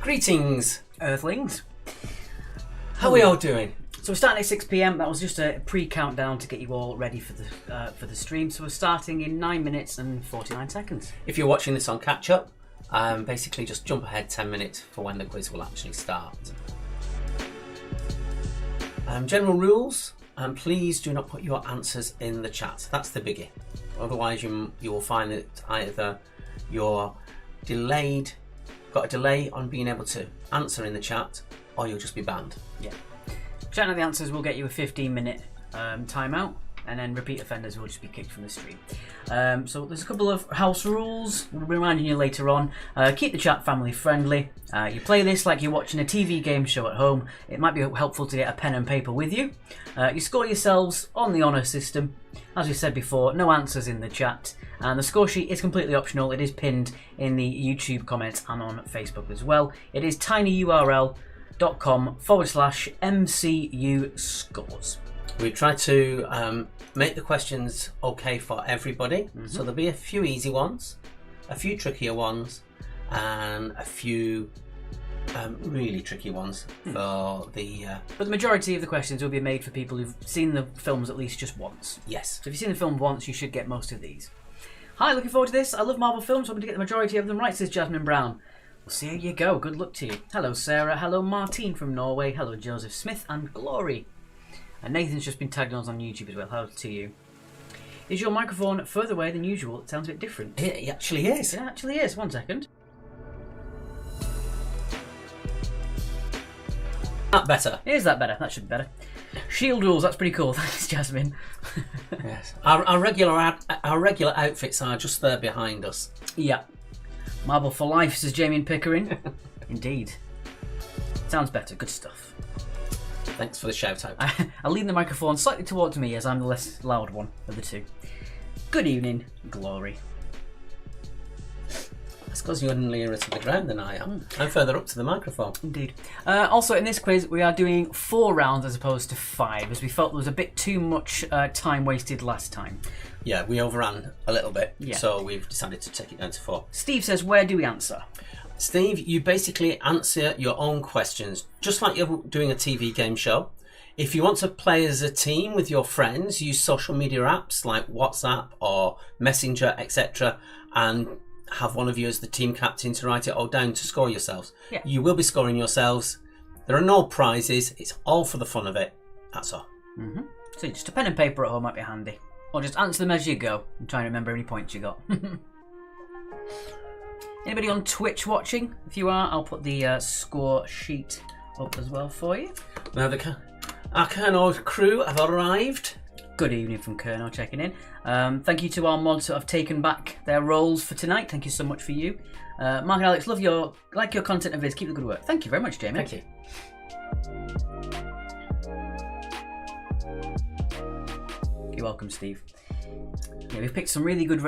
Greetings, Earthlings. how are we all doing? So we're starting at 6 PM. That was just a pre-countdown to get you all ready for the stream. So we're starting in 9 minutes and 49 seconds. If you're watching this on catch up, basically just jump ahead 10 minutes for when the quiz will actually start. General rules, please do not put your answers in the chat. That's the biggie. Otherwise you will find that either you're got a delay on being able to answer in the chat, or you'll just be banned. Yeah. Chatting out the answers will get you a 15-minute timeout, and then repeat offenders will just be kicked from the stream. So there's a couple of house rules. We'll be reminding you later on. Keep the chat family friendly. You play this like you're watching a TV game show at home. It might be helpful to get a pen and paper with you. You score yourselves on the honour system. As we said before, no answers in the chat. And the score sheet is completely optional. It is pinned in the YouTube comments and on Facebook as well. It is tinyurl.com/MCU scores. We try to make the questions okay for everybody. So there'll be a few easy ones, a few trickier ones, and a few really tricky ones for the... But the majority of the questions will be made for people who've seen the films at least just once. Yes. So if you've seen the film once, you should get most of these. Hi, looking forward to this. I love Marvel films, hoping to get the majority of them right, says Jasmine Brown. Well, see how you go. Good luck to you. Hello, Sarah. Hello, Martine from Norway. Hello, Joseph Smith and Glory. And Nathan's just been tagged on YouTube as well. Hello to you. Is your microphone further away than usual? It sounds a bit different. It actually is. It actually is. 1 second. That better. Is that better? That should be better. Shield rules. That's pretty cool. Thanks, Jasmine. Yes. Our regular outfits are just there behind us. Yeah. Marble for life, says Jamie Pickering. Indeed. Sounds better. Good stuff. Thanks for the shout out. I'll lean the microphone slightly towards me as I'm the less loud one of the two. Good evening, Glory. That's because you're nearer to the ground than I am. I'm further up to the microphone. Indeed. Also, in this quiz, we are doing 4 rounds as opposed to 5, as we felt there was a bit too much time wasted last time. Yeah, we overran a little bit, Yeah. so we've decided to take it down to 4. Steve says, where do we answer? Steve, you basically answer your own questions, just like you're doing a TV game show. If you want to play as a team with your friends, use social media apps like WhatsApp or Messenger, etc., and have one of you as the team captain to write it all down to score yourselves. Yeah. You will be scoring yourselves. There are no prizes. It's all for the fun of it. That's all. So just a pen and paper at home might be handy. Or just answer them as you go and try and remember how many points you got. Anybody on Twitch watching? If you are, I'll put the score sheet up as well for you. Now our Colonel crew have arrived. Good evening from Colonel checking in. Thank you to our mods that have taken back their roles for tonight. Thank you so much for you. Mark and Alex, like your content and vids. Keep the good work. Thank you very much, Jamie. Thank you. You're welcome, Steve. Yeah, we've picked some really good.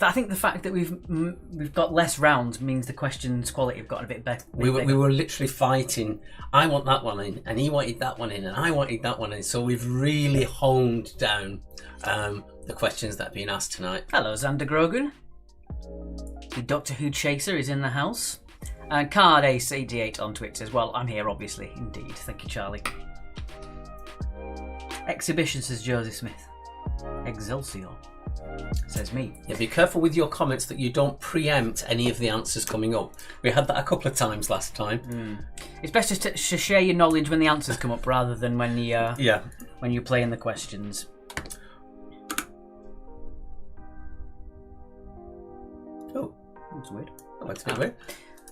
I think the fact that we've got less rounds means the questions quality have gotten a bit better. We were literally fighting. I want that one in, and he wanted that one in, and I wanted that one in. So we've really honed down the questions that are being asked tonight. Hello, Xander Grogan. The Doctor Who chaser is in the house. And Card Ace 88 on Twitter as well. I'm here, obviously. Indeed. Thank you, Charlie. Exhibition, says Joseph Smith. Excelsior, says me. Yeah, be careful with your comments that you don't preempt any of the answers coming up. We had that a couple of times last time. It's best just to share your knowledge when the answers come up rather than when Yeah. when you're playing the questions. Oh, That's weird. that's a bit weird.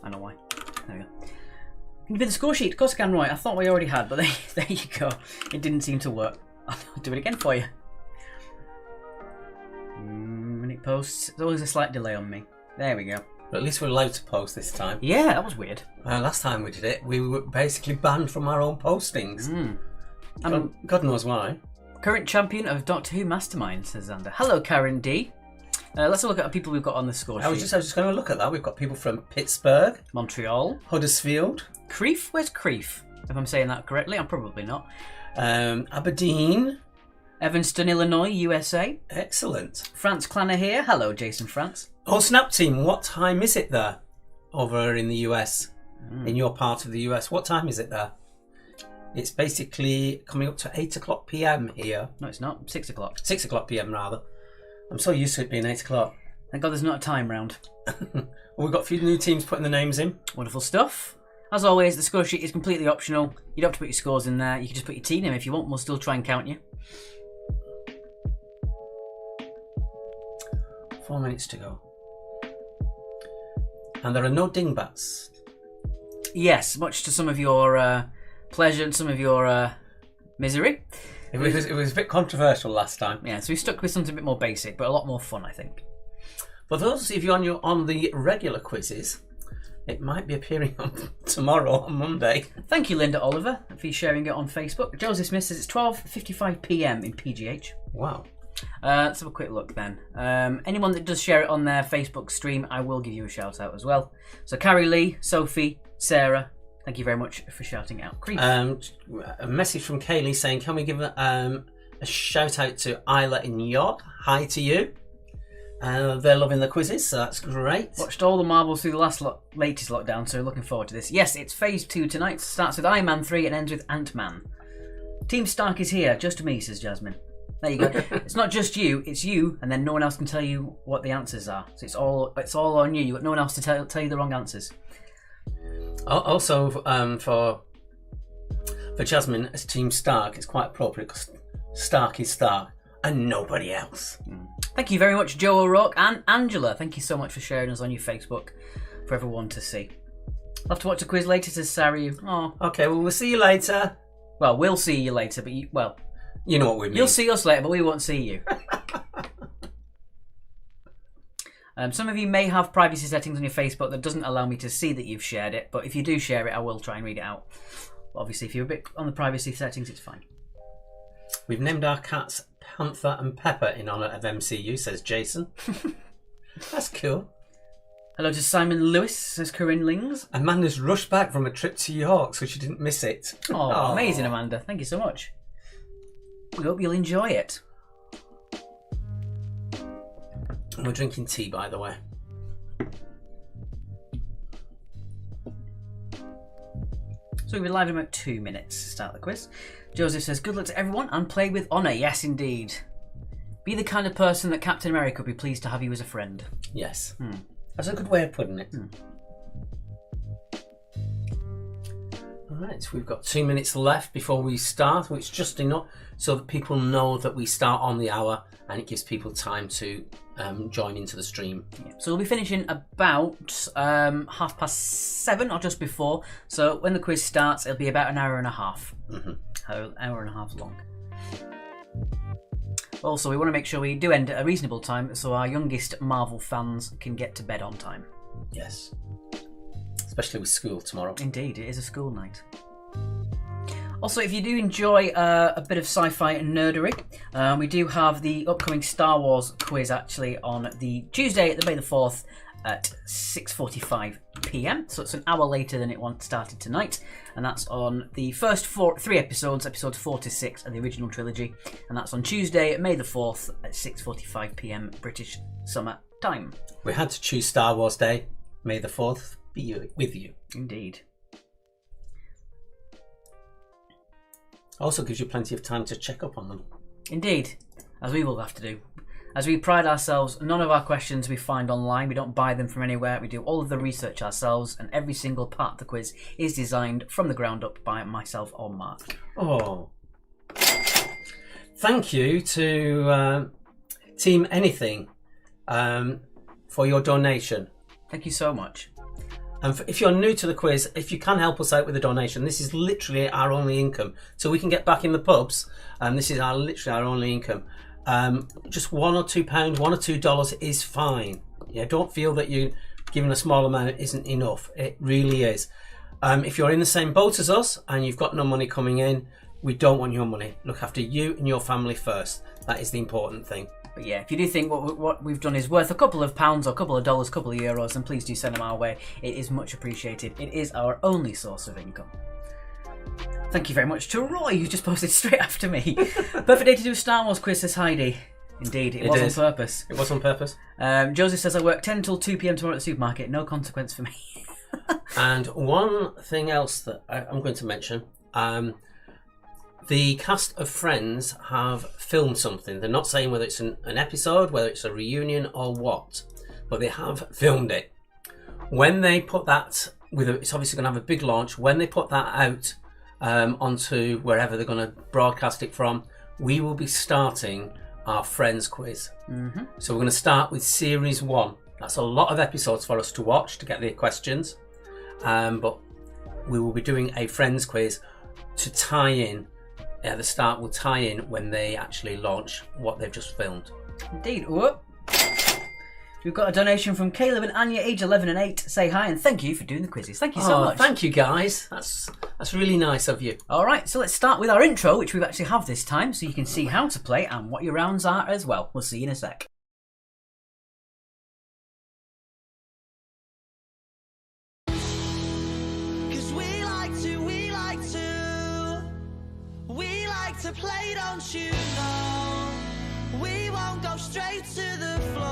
I know why. There we go. Can you be the score sheet? Of course I can, Roy. I thought we already had, but there you go. It didn't seem to work. I'll do it again for you. Minute posts. There's always a slight delay on me. There we go. But at least we're allowed to post this time. Yeah, that was weird. Last time we did it, we were basically banned from our own postings. God knows why. Current champion of Doctor Who Mastermind, says Xander. Hello, Karen D. Let's have a look at the people we've got on the score sheet. I was just going to look at that. We've got people from Pittsburgh, Montreal, Huddersfield, Creef. Where's Creef? If I'm saying that correctly, I'm probably not. Aberdeen, Evanston, Illinois, USA. Excellent. France Clanner here. Hello, Jason France. Oh, Snap Team, what time is it there over in the US? in your part of the US. What time is it there? It's basically coming up to 8 o'clock p.m. here. No, it's not. 6 o'clock. 6 o'clock p.m. rather. I'm so used to it being 8 o'clock. Thank God there's not a time round. Well, we've got a few new teams putting the names in. Wonderful stuff. As always, the score sheet is completely optional. You don't have to put your scores in there. You can just put your team name if you want. We'll still try and count you. 4 minutes to go. And there are no dingbats. Yes, much to some of your pleasure and some of your misery. It was a bit controversial last time. Yeah, so we stuck with something a bit more basic, but a lot more fun, I think. For those of you on the regular quizzes, it might be appearing on tomorrow, on Monday. Thank you, Linda Oliver, for sharing it on Facebook. Joseph Smith says it's 12:55 p.m. in PGH. Wow. Let's have a quick look then. Anyone that does share it on their Facebook stream, I will give you a shout out as well. So Carrie Lee, Sophie, Sarah, thank you very much for shouting out. A message from Kaylee saying, can we give a shout out to Isla in New York? Hi to you. They're loving the quizzes, so that's great. Watched all the Marvels through the latest lockdown, so looking forward to this. Yes, it's Phase 2 tonight. Starts with Iron Man 3 and ends with Ant-Man. Team Stark is here, just me, says Jasmine. There you go. It's not just you, it's you, and then no one else can tell you what the answers are. So it's all on you. You've got no one else to tell you the wrong answers. Also, for Jasmine as Team Stark, it's quite appropriate because Stark is Stark and nobody else. Thank you very much, Joe O'Rourke and Angela. Thank you so much for sharing us on your Facebook for everyone to see. I'll have to watch the quiz later, says Sarah. Oh. Okay, well, we'll see you later. Well, we'll see you later, but you know what we mean. You'll see us later, but we won't see you. Some of you may have privacy settings on your Facebook that doesn't allow me to see that you've shared it, but if you do share it, I will try and read it out. But obviously, if you're a bit on the privacy settings, it's fine. We've named our cats Panther and Pepper in honour of MCU, says Jason. That's cool. Hello to Simon Lewis, says Corinne Lings. Amanda's rushed back from a trip to York, so she didn't miss it. Oh, amazing, Amanda. Thank you so much. We hope you'll enjoy it. We're drinking tea, by the way. So we'll be live in about 2 minutes to start the quiz. Joseph says, good luck to everyone and play with honour. Yes, indeed. Be the kind of person that Captain America would be pleased to have you as a friend. Yes. That's a good way of putting it. Alright, so we've got 2 minutes left before we start, which is just enough so that people know that we start on the hour and it gives people time to join into the stream. Yeah. So we'll be finishing about 7:30 or just before. So when the quiz starts, it'll be about an hour and a half. An hour and a half long. Also, we want to make sure we do end at a reasonable time so our youngest Marvel fans can get to bed on time. Yes. Especially with school tomorrow. Indeed, it is a school night. Also, if you do enjoy a bit of sci-fi and nerdery, we do have the upcoming Star Wars quiz actually on the Tuesday, the May the 4th at 6:45 p.m. So it's an hour later than it started tonight. And that's on the first 3 episodes 4 to 6 of the original trilogy. And that's on Tuesday, May the 4th at 6:45 p.m. British Summer Time. We had to choose Star Wars Day. May the 4th be with you. Indeed. Also gives you plenty of time to check up on them. Indeed, as we will have to do. As we pride ourselves, none of our questions we find online. We don't buy them from anywhere. We do all of the research ourselves, and every single part of the quiz is designed from the ground up by myself or Mark. Oh. Thank you to Team Anything for your donation. Thank you so much. And if you're new to the quiz, if you can help us out with a donation, this is literally our only income. So we can get back in the pubs, and this is literally our only income. Just £1 or £2, $1 or $2 is fine. Yeah, don't feel that you giving a small amount isn't enough. It really is. If you're in the same boat as us and you've got no money coming in, we don't want your money. Look after you and your family first. That is the important thing. But yeah, if you do think what we've done is worth a couple of pounds or a couple of dollars, a couple of euros, then please do send them our way. It is much appreciated. It is our only source of income. Thank you very much to Roy, who just posted straight after me. Perfect day to do a Star Wars quiz, says Heidi. Indeed, it was on purpose. It was on purpose. Joseph says, I work 10 till 2 p.m. tomorrow at the supermarket. No consequence for me. And one thing else that I'm going to mention, the cast of Friends have filmed something. They're not saying whether it's an episode, whether it's a reunion or what, but they have filmed it. When they put that, it's obviously going to have a big launch. When they put that out onto wherever they're going to broadcast it from, we will be starting our Friends quiz. Mm-hmm. So we're going to start with Series 1. That's a lot of episodes for us to watch to get the questions. But we will be doing a Friends quiz to tie in. At the start, will tie in when they actually launch what they've just filmed. Indeed. Whoop. We've got a donation from Caleb and Anya, age 11 and 8. Say hi and thank you for doing the quizzes. Thank you so much. Thank you, guys. That's really nice of you. All right, so let's start with our intro, which we've actually have this time, so you can see how to play and what your rounds are as well. We'll see you in a sec. To play, don't you know? We won't go straight to the floor.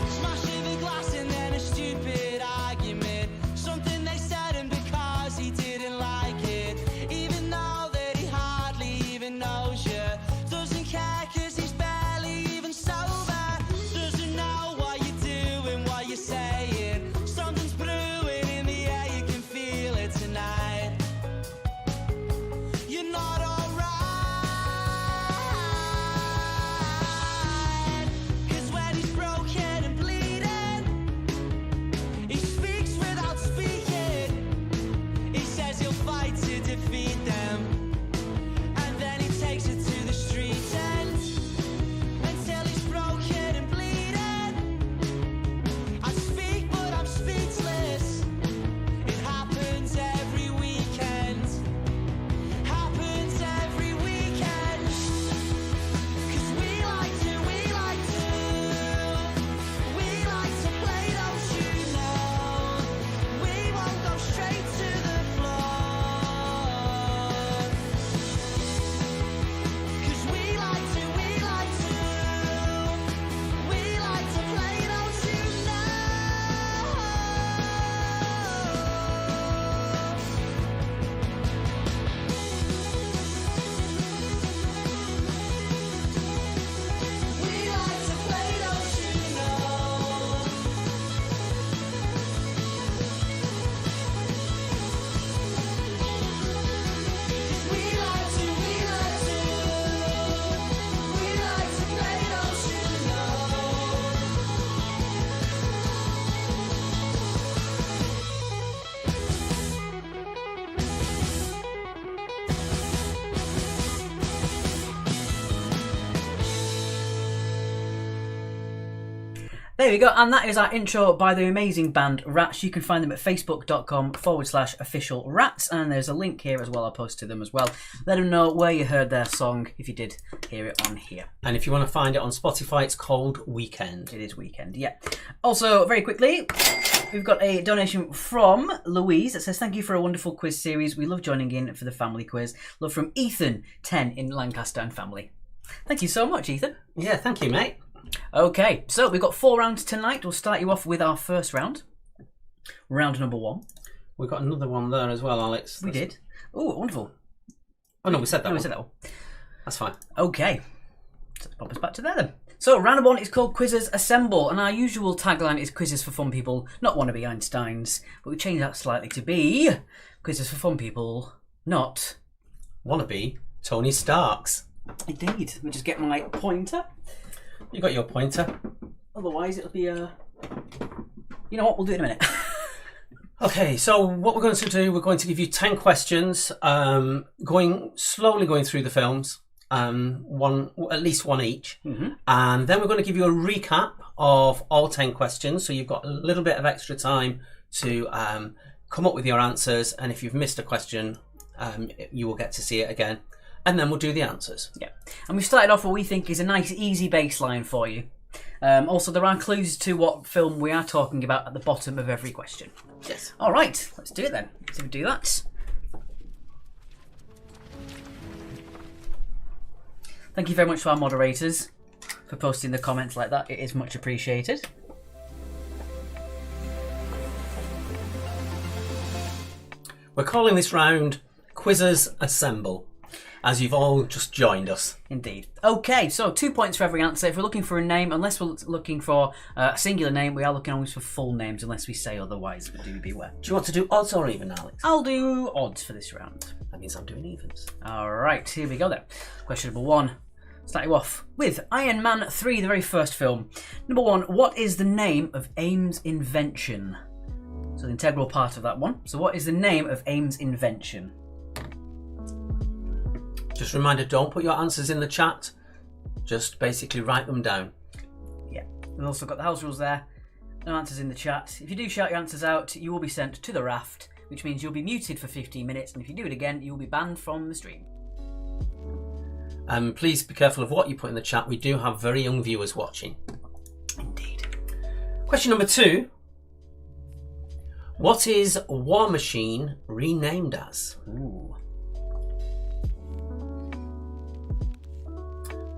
Smashing the glass and then a stupid argument. Something they said and because he didn't like it. Even though knows you, doesn't care cause he's barely even sober, doesn't know what you're doing, what you're saying, something's brewing in the air, you can feel it tonight, you're not alright, cause when he's broken and bleeding, he speaks without speaking, he says he'll fight to defeat them. Takes it to the street end until he's broken and bleeding. I speak, but I'm speechless. It happens every weekend. Happens every weekend. Cause we like to play, don't you know? We won't go straight to the floor. There we go, and that is our intro by the amazing band Rats. You can find them at facebook.com/official rats, and there's a link here as well. I'll post to them as well. Let them know where you heard their song if you did hear it on here. And if you want to find it on Spotify, it's called Weekend. It is Weekend, yeah. Also, very quickly, we've got a donation from Louise that says, thank you for a wonderful quiz series. We love joining in for the family quiz. Love from Ethan, 10 in Lancaster and family. Thank you so much, Ethan. Yeah, thank you, mate. Okay, so we've got 4 rounds tonight. We'll start you off with our first round. Round number 1. We've got another one there as well, Alex. We did. Oh, wonderful. Oh, no, we said that one. We said that one. That's fine. Okay. So let's pop us back to there then. So, round number 1 is called Quizzes Assemble, and our usual tagline is Quizzes for Fun People, not wannabe Einsteins, but we changed that slightly to be Quizzes for Fun People, not wannabe Tony Starks. Indeed. Let me just get my pointer. You got your pointer. Otherwise, it'll be You know what? We'll do it in a minute. Okay, so what we're going to do, we're going to give you 10 questions, slowly going through the films, at least one each, and then we're going to give you a recap of all 10 questions, so you've got a little bit of extra time to come up with your answers, and if you've missed a question, you will get to see it again. And then we'll do the answers. Yeah. And we've started off what we think is a nice, easy baseline for you. Also, there are clues to what film we are talking about at the bottom of every question. Yes. All right, let's do it then. Let's do that. Thank you very much to our moderators for posting the comments like that. It is much appreciated. We're calling this round Quizzers Assemble, as you've all just joined us. Indeed. Okay, so 2 points for every answer. If we're looking for a name, unless we're looking for a singular name, we are looking always for full names, unless we say otherwise, but do beware. Do you want to do odds or even, Alex? I'll do odds for this round. That means I'm doing evens. All right, here we go then. Question number 1. Start you off with Iron Man 3, the very first film. Number 1, what is the name of AIM's invention? So the integral part of that one. So what is the name of AIM's invention? Just a reminder, don't put your answers in the chat. Just basically write them down. Yeah, we've also got the house rules there. No answers in the chat. If you do shout your answers out, you will be sent to the raft, which means you'll be muted for 15 minutes, and if you do it again, you'll be banned from the stream. Please be careful of what you put in the chat. We do have very young viewers watching. Indeed. Question number 2. What is War Machine renamed as? Ooh.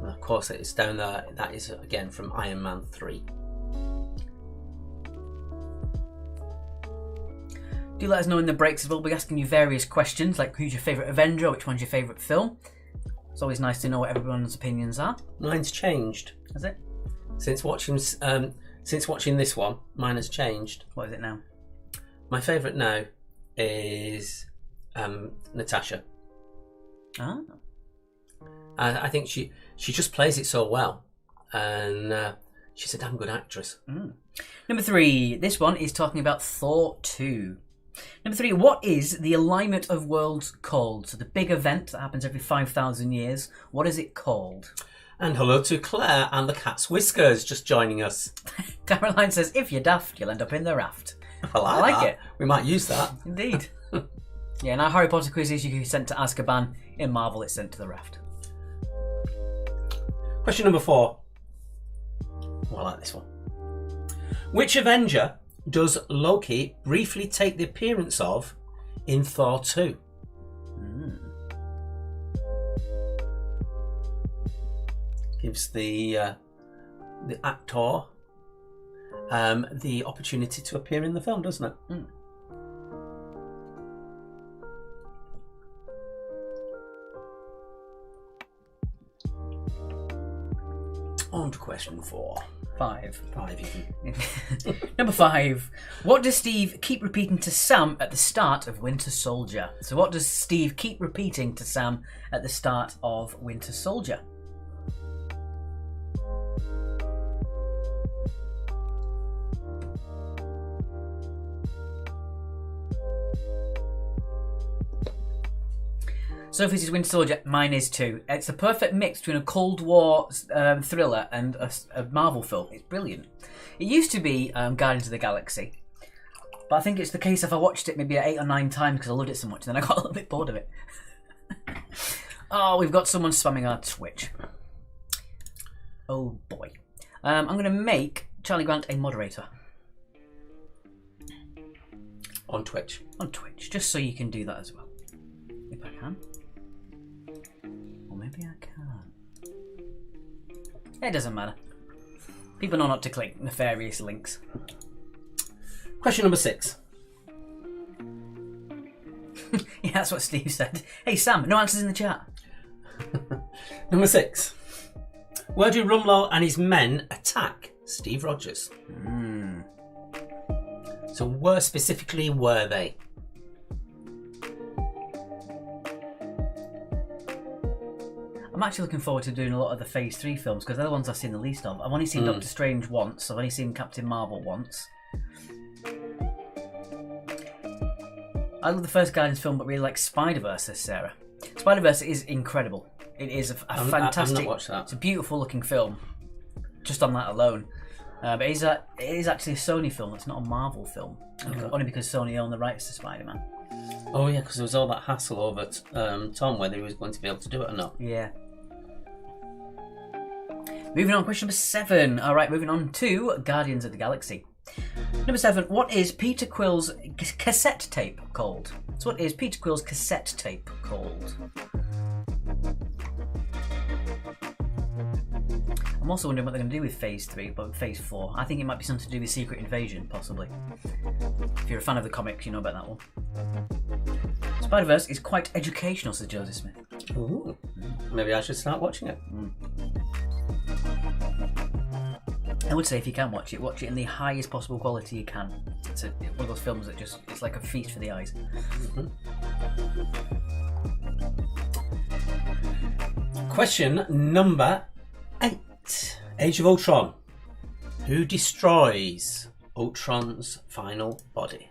Well, of course, it's down there. That is, again, from Iron Man 3. Do let us know in the breaks as well. We'll be asking you various questions, like who's your favourite Avenger, which one's your favourite film. It's always nice to know what everyone's opinions are. Mine's changed. Has it? Since watching this one, mine has changed. What is it now? My favourite now is Natasha. Ah. I think she just plays it so well, and she's a damn good actress. Number 3. This one is talking about Thor 2. Number 3. What is the Alignment of Worlds called? So the big event that happens every 5,000 years. What is it called? And hello to Claire and the Cat's Whiskers just joining us. Caroline says, if you're daft, you'll end up in the raft. I like it. We might use that. Indeed. Yeah, in our Harry Potter quizzes, you can be sent to Azkaban. In Marvel, it's sent to the raft. Question number 4. Oh, I like this one. Which Avenger does Loki briefly take the appearance of in Thor 2? Gives the actor the opportunity to appear in the film, doesn't it? On to question 4. 5. 5 even. Number 5. What does Steve keep repeating to Sam at the start of Winter Soldier? So what does Steve keep repeating to Sam at the start of Winter Soldier? Sophie's is Winter Soldier, mine is too. It's a perfect mix between a Cold War thriller and a Marvel film. It's brilliant. It used to be Guardians of the Galaxy, but I think it's the case if I watched it maybe 8 or 9 times because I loved it so much, and then I got a little bit bored of it. Oh, we've got someone spamming our Twitch. Oh boy. I'm going to make Charlie Grant a moderator. On Twitch. On Twitch, just so you can do that as well. If I can. Or maybe I can't. It doesn't matter. People know not to click nefarious links. Question number 6. Yeah, that's what Steve said. Hey Sam, no answers in the chat. Number 6. Where do Rumlow and his men attack Steve Rogers? So where specifically were they? I'm actually looking forward to doing a lot of the Phase 3 films because they're the ones I've seen the least of. I've only seen Doctor Strange once. I've only seen Captain Marvel once. I love the first Guardians film, but really like Spider-Verse, says Sarah. Spider-Verse is incredible. It is a fantastic... I've not watched that. It's a beautiful looking film, just on that alone. But it is actually a Sony film. It's not a Marvel film. Only because Sony own the rights to Spider-Man. Oh yeah, because there was all that hassle over Tom whether he was going to be able to do it or not. Yeah. Moving on, question number 7. Alright, moving on to Guardians of the Galaxy. Number 7, what is Peter Quill's cassette tape called? So what is Peter Quill's cassette tape called? I'm also wondering what they're going to do with Phase 3, but Phase 4. I think it might be something to do with Secret Invasion, possibly. If you're a fan of the comics, you know about that one. Spider-Verse is quite educational, says Joseph Smith. Ooh. Maybe I should start watching it. I would say if you can watch it in the highest possible quality you can. It's one of those films that just, it's like a feast for the eyes. Question number 8. Age of Ultron. Who destroys Ultron's final body?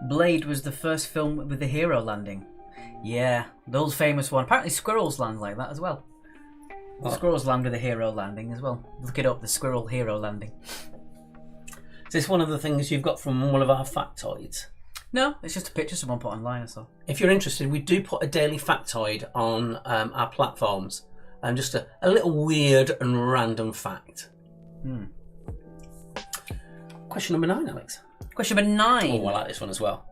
Blade was the first film with the hero landing. Yeah, the old famous one. Apparently squirrels land like that as well. What? Squirrels land with a hero landing as well. Look it up, the squirrel hero landing. Is this one of the things you've got from one of our factoids? No, it's just a picture someone put online, I saw. If you're interested, we do put a daily factoid on our platforms. Just a little weird and random fact. Question number 9, Alex. Question number 9. Oh, I like this one as well.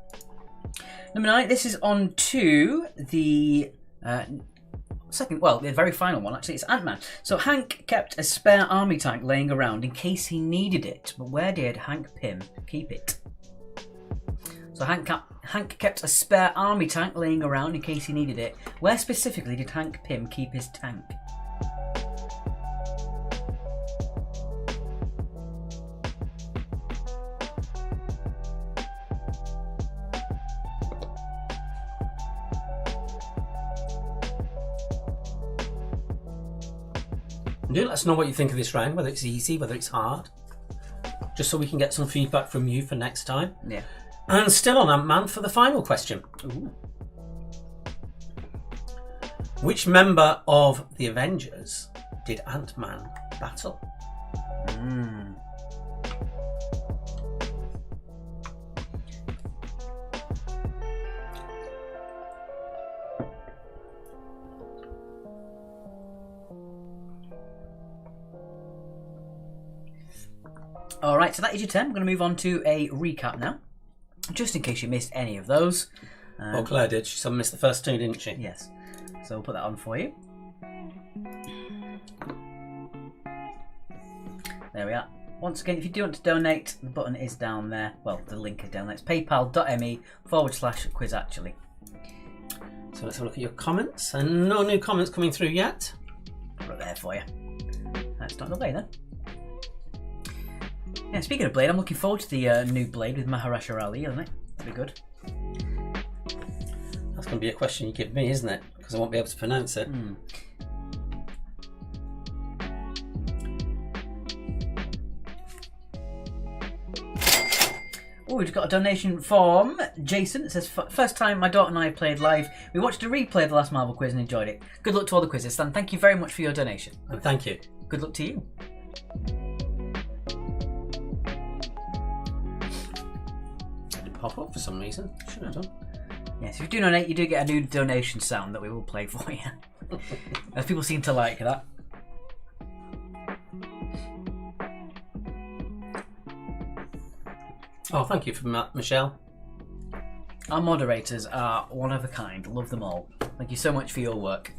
Number 9, this is on to the the very final one actually. It's Ant-Man. So Hank kept a spare army tank laying around in case he needed it. But where did Hank Pym keep it? So Hank kept a spare army tank laying around in case he needed it. Where specifically did Hank Pym keep his tank? Do let us know what you think of this round, whether it's easy, whether it's hard. Just so we can get some feedback from you for next time. Yeah. And still on Ant-Man for the final question. Ooh. Which member of the Avengers did Ant-Man battle? Alright, so that is your 10. We're going to move on to a recap now. Just in case you missed any of those. Well, Claire did. She missed the first 2, didn't she? Yes. So we'll put that on for you. There we are. Once again, if you do want to donate, the button is down there. Well, the link is down there. It's paypal.me/quiz actually. So let's have a look at your comments. And no new comments coming through yet. Right there for you. Let's start the way then. Yeah, speaking of Blade, I'm looking forward to the new Blade with Mahershala Ali, isn't it? That'll be good. That's going to be a question you give me, isn't it? Because I won't be able to pronounce it. Oh, we've got a donation from Jason. It says, first time my daughter and I played live. We watched a replay of the last Marvel quiz and enjoyed it. Good luck to all the quizzes. Stan, thank you very much for your donation. And thank you. Good luck to you. Pop up for some reason. Should have done. Yes, if you do donate, you do get a new donation sound that we will play for you. As people seem to like that. Oh, thank you for that, Michelle. Our moderators are one of a kind. Love them all. Thank you so much for your work.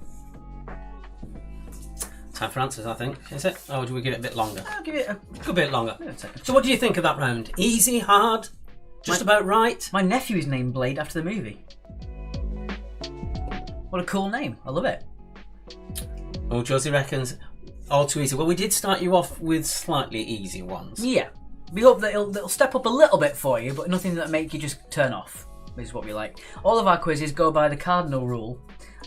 Time for answers, I think. Is it? Or do we give it a bit longer? I'll give it a good bit longer. second. So what do you think of that round? Easy, hard? Just about right? My nephew is named Blade after the movie. What a cool name. I love it. Oh, Josie reckons all too easy. Well, we did start you off with slightly easy ones. Yeah. We hope that it'll step up a little bit for you, but nothing that make you just turn off, is what we like. All of our quizzes go by the cardinal rule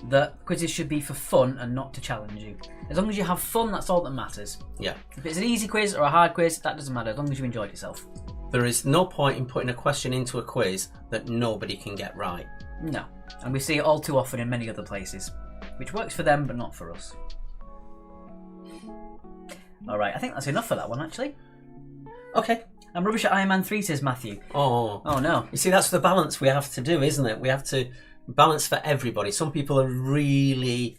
that quizzes should be for fun and not to challenge you. As long as you have fun, that's all that matters. Yeah. If it's an easy quiz or a hard quiz, that doesn't matter, as long as you enjoyed yourself. There is no point in putting a question into a quiz that nobody can get right. No. And we see it all too often in many other places, which works for them but not for us. All right, I think that's enough for that one, actually. Okay. I'm rubbish at Iron Man 3, says Matthew. Oh. Oh, no. You see, that's the balance we have to do, isn't it? We have to balance for everybody. Some people are really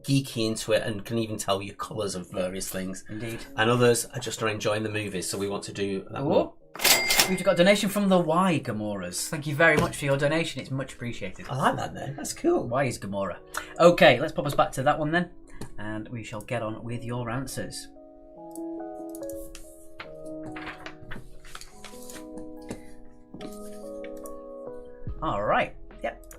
geeky into it and can even tell you colours of various things. Indeed. And others are just enjoying the movies, so we want to do that more. We've got a donation from the Y Gamoras. Thank you very much for your donation. It's much appreciated. I like that name. That's cool. Y is Gamora. Okay, let's pop us back to that one then. And we shall get on with your answers. All right. Yep.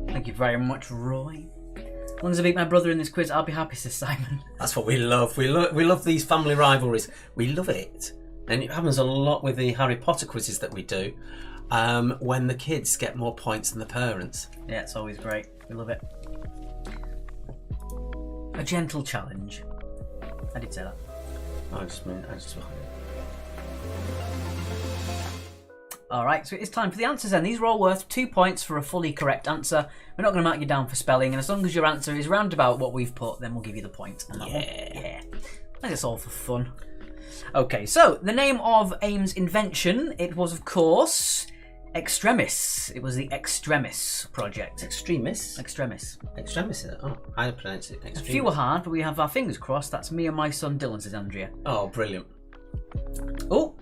Thank you very much, Roy. As long as I beat my brother in this quiz, I'll be happy, says Simon. That's what we love. We love these family rivalries. We love it. And it happens a lot with the Harry Potter quizzes that we do, when the kids get more points than the parents. Yeah, it's always great. We love it. A gentle challenge. I did say that. I just Alright, so it's time for the answers then. These are all worth 2 points for a fully correct answer. We're not going to mark you down for spelling, and as long as your answer is roundabout what we've put, then we'll give you the point on that one. Yeah. I think it's all for fun. Okay, so the name of AIM's invention, it was of course Extremis. It was the Extremis project. Extremis? Extremis. Extremis, is it? Oh, I pronounce it Extremis. A few were hard, but we have our fingers crossed. That's me and my son Dylan, says Andrea. Oh, brilliant. Oh,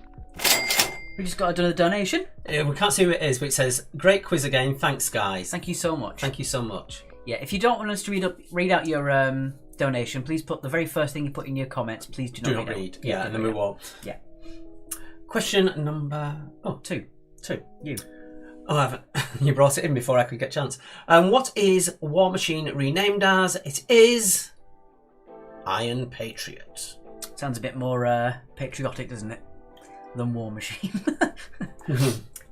we just got another donation. We can't see who it is, but it says, great quiz again. Thanks, guys. Thank you so much. Thank you so much. Yeah, if you don't want us to read out your donation, please put the very first thing you put in your comments. Please do not read. Yeah, and then we will. Yeah. Question number... Oh, two. You. Oh, I haven't. You brought it in before I could get a chance. What is War Machine renamed as? It is... Iron Patriot. Sounds a bit more patriotic, doesn't it? Than War Machine.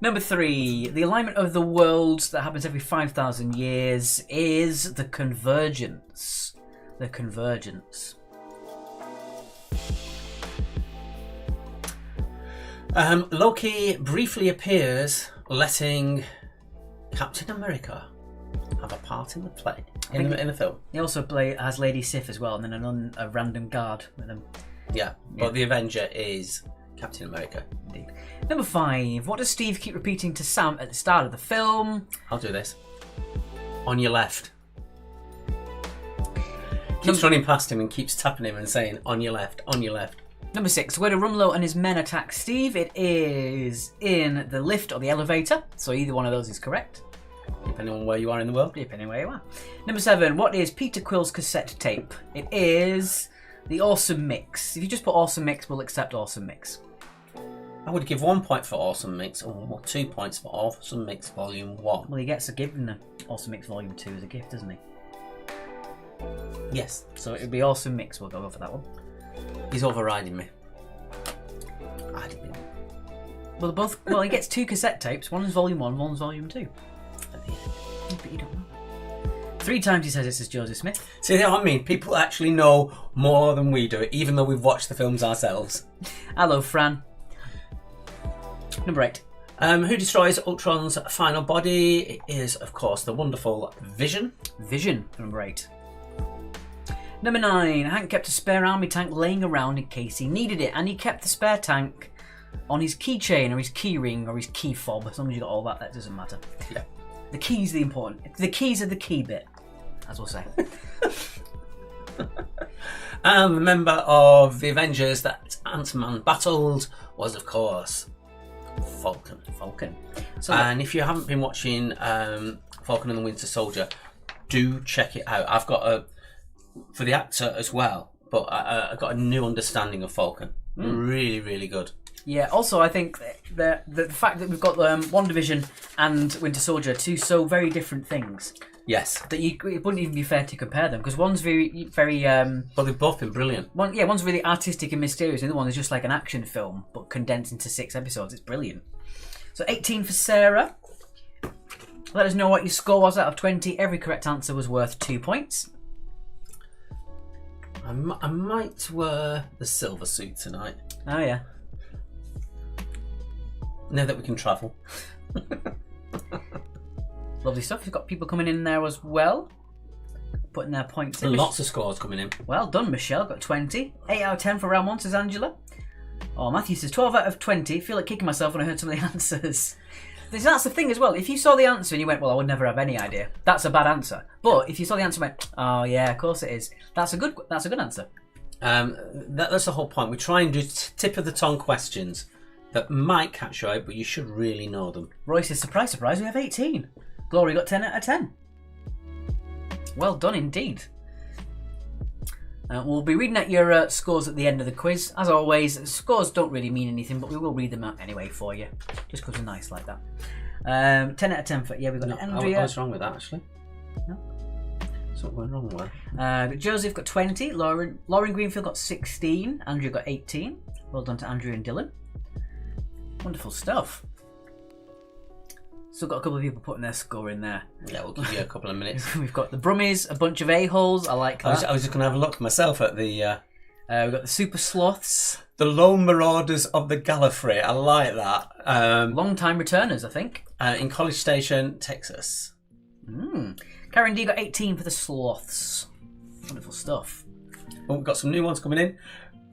Number 3. The alignment of the worlds that happens every 5,000 years is the convergence. The convergence. Loki briefly appears, letting Captain America have a part in the play, in the film. He also has Lady Sif as well, and then a random guard with him. Yeah, but the Avenger is Captain America. Indeed. Number 5. What does Steve keep repeating to Sam at the start of the film? I'll do this. On your left. Keeps running past him and keeps tapping him and saying, on your left, on your left. Number 6. Where do Rumlow and his men attack Steve? It is in the lift or the elevator. So either one of those is correct. Depending on where you are in the world. Depending where you are. Number 7. What is Peter Quill's cassette tape? It is the Awesome Mix. If you just put Awesome Mix, we'll accept Awesome Mix. I would give 1 point for Awesome Mix or 2 points for Awesome Mix Volume 1. Well, he gets a gift in the Awesome Mix Volume 2 as a gift, doesn't he? Yes. So it would be Awesome Mix. We'll go for that one. He's overriding me. I didn't. Well, both. Well, he gets 2 cassette tapes. One's Volume 1, one's Volume 2. At the end. But you don't know. 3 times he says this is Joseph Smith. See what I mean? People actually know more than we do, even though we've watched the films ourselves. Hello, Fran. Number 8. Who destroys Ultron's final body? It is, of course, the wonderful Vision. Vision, number 8. Number 9. Hank kept a spare army tank laying around in case he needed it, and he kept the spare tank on his keychain or his key ring or his key fob. As long as you got all that, that doesn't matter. Yeah. The key's the important. The keys are the key bit, as we'll say. And the member of the Avengers that Ant-Man battled was, of course, Falcon. So, and if you haven't been watching Falcon and the Winter Soldier, do check it out. I've got for the actor as well, but I got a new understanding of Falcon. Really, really good. Yeah, also I think the fact that we've got WandaVision and Winter Soldier, 2 so very different things. Yes. That it wouldn't even be fair to compare them, because one's very... But they've both been brilliant. One's really artistic and mysterious, and the other one is just like an action film, but condensed into 6 episodes. It's brilliant. So 18 for Sarah. Let us know what your score was out of 20. Every correct answer was worth 2 points. I might wear the silver suit tonight. Oh, yeah. Now that we can travel. Lovely stuff. We've got people coming in there as well. putting their points in. Lots of scores coming in. Well done, Michelle. Got 20. 8 out of 10 for round 1, says Angela. Oh, Matthew says 12 out of 20. Feel like kicking myself when I heard some of the answers. That's the thing as well. If you saw the answer and you went, well, I would never have any idea, that's a bad answer. But if you saw the answer and went, oh yeah, of course it is, that's a good answer. That's the whole point. We try and do tip of the tongue questions that might catch you out, but you should really know them. Roy says, surprise, surprise, we have 18. Glory got 10 out of 10. Well done indeed. We'll be reading out your scores at the end of the quiz. As always, scores don't really mean anything, but we will read them out anyway for you, just because we're nice like that. 10 out of 10 for, yeah, we've got Andrea. I was wrong with that, actually. No? That's what went wrong with. Joseph got 20, Lauren Greenfield got 16, Andrew got 18. Well done to Andrew and Dylan. Wonderful stuff. Still got a couple of people putting their score in there. Yeah, we'll give you a couple of minutes. We've got the Brummies, a bunch of a-holes. I like that. I was just going to have a look myself at the... we've got the Super Sloths. The Lone Marauders of the Gallifrey. I like that. Long-time returners, I think. In College Station, Texas. Karen D got 18 for the Sloths. Wonderful stuff. Oh, we've got some new ones coming in.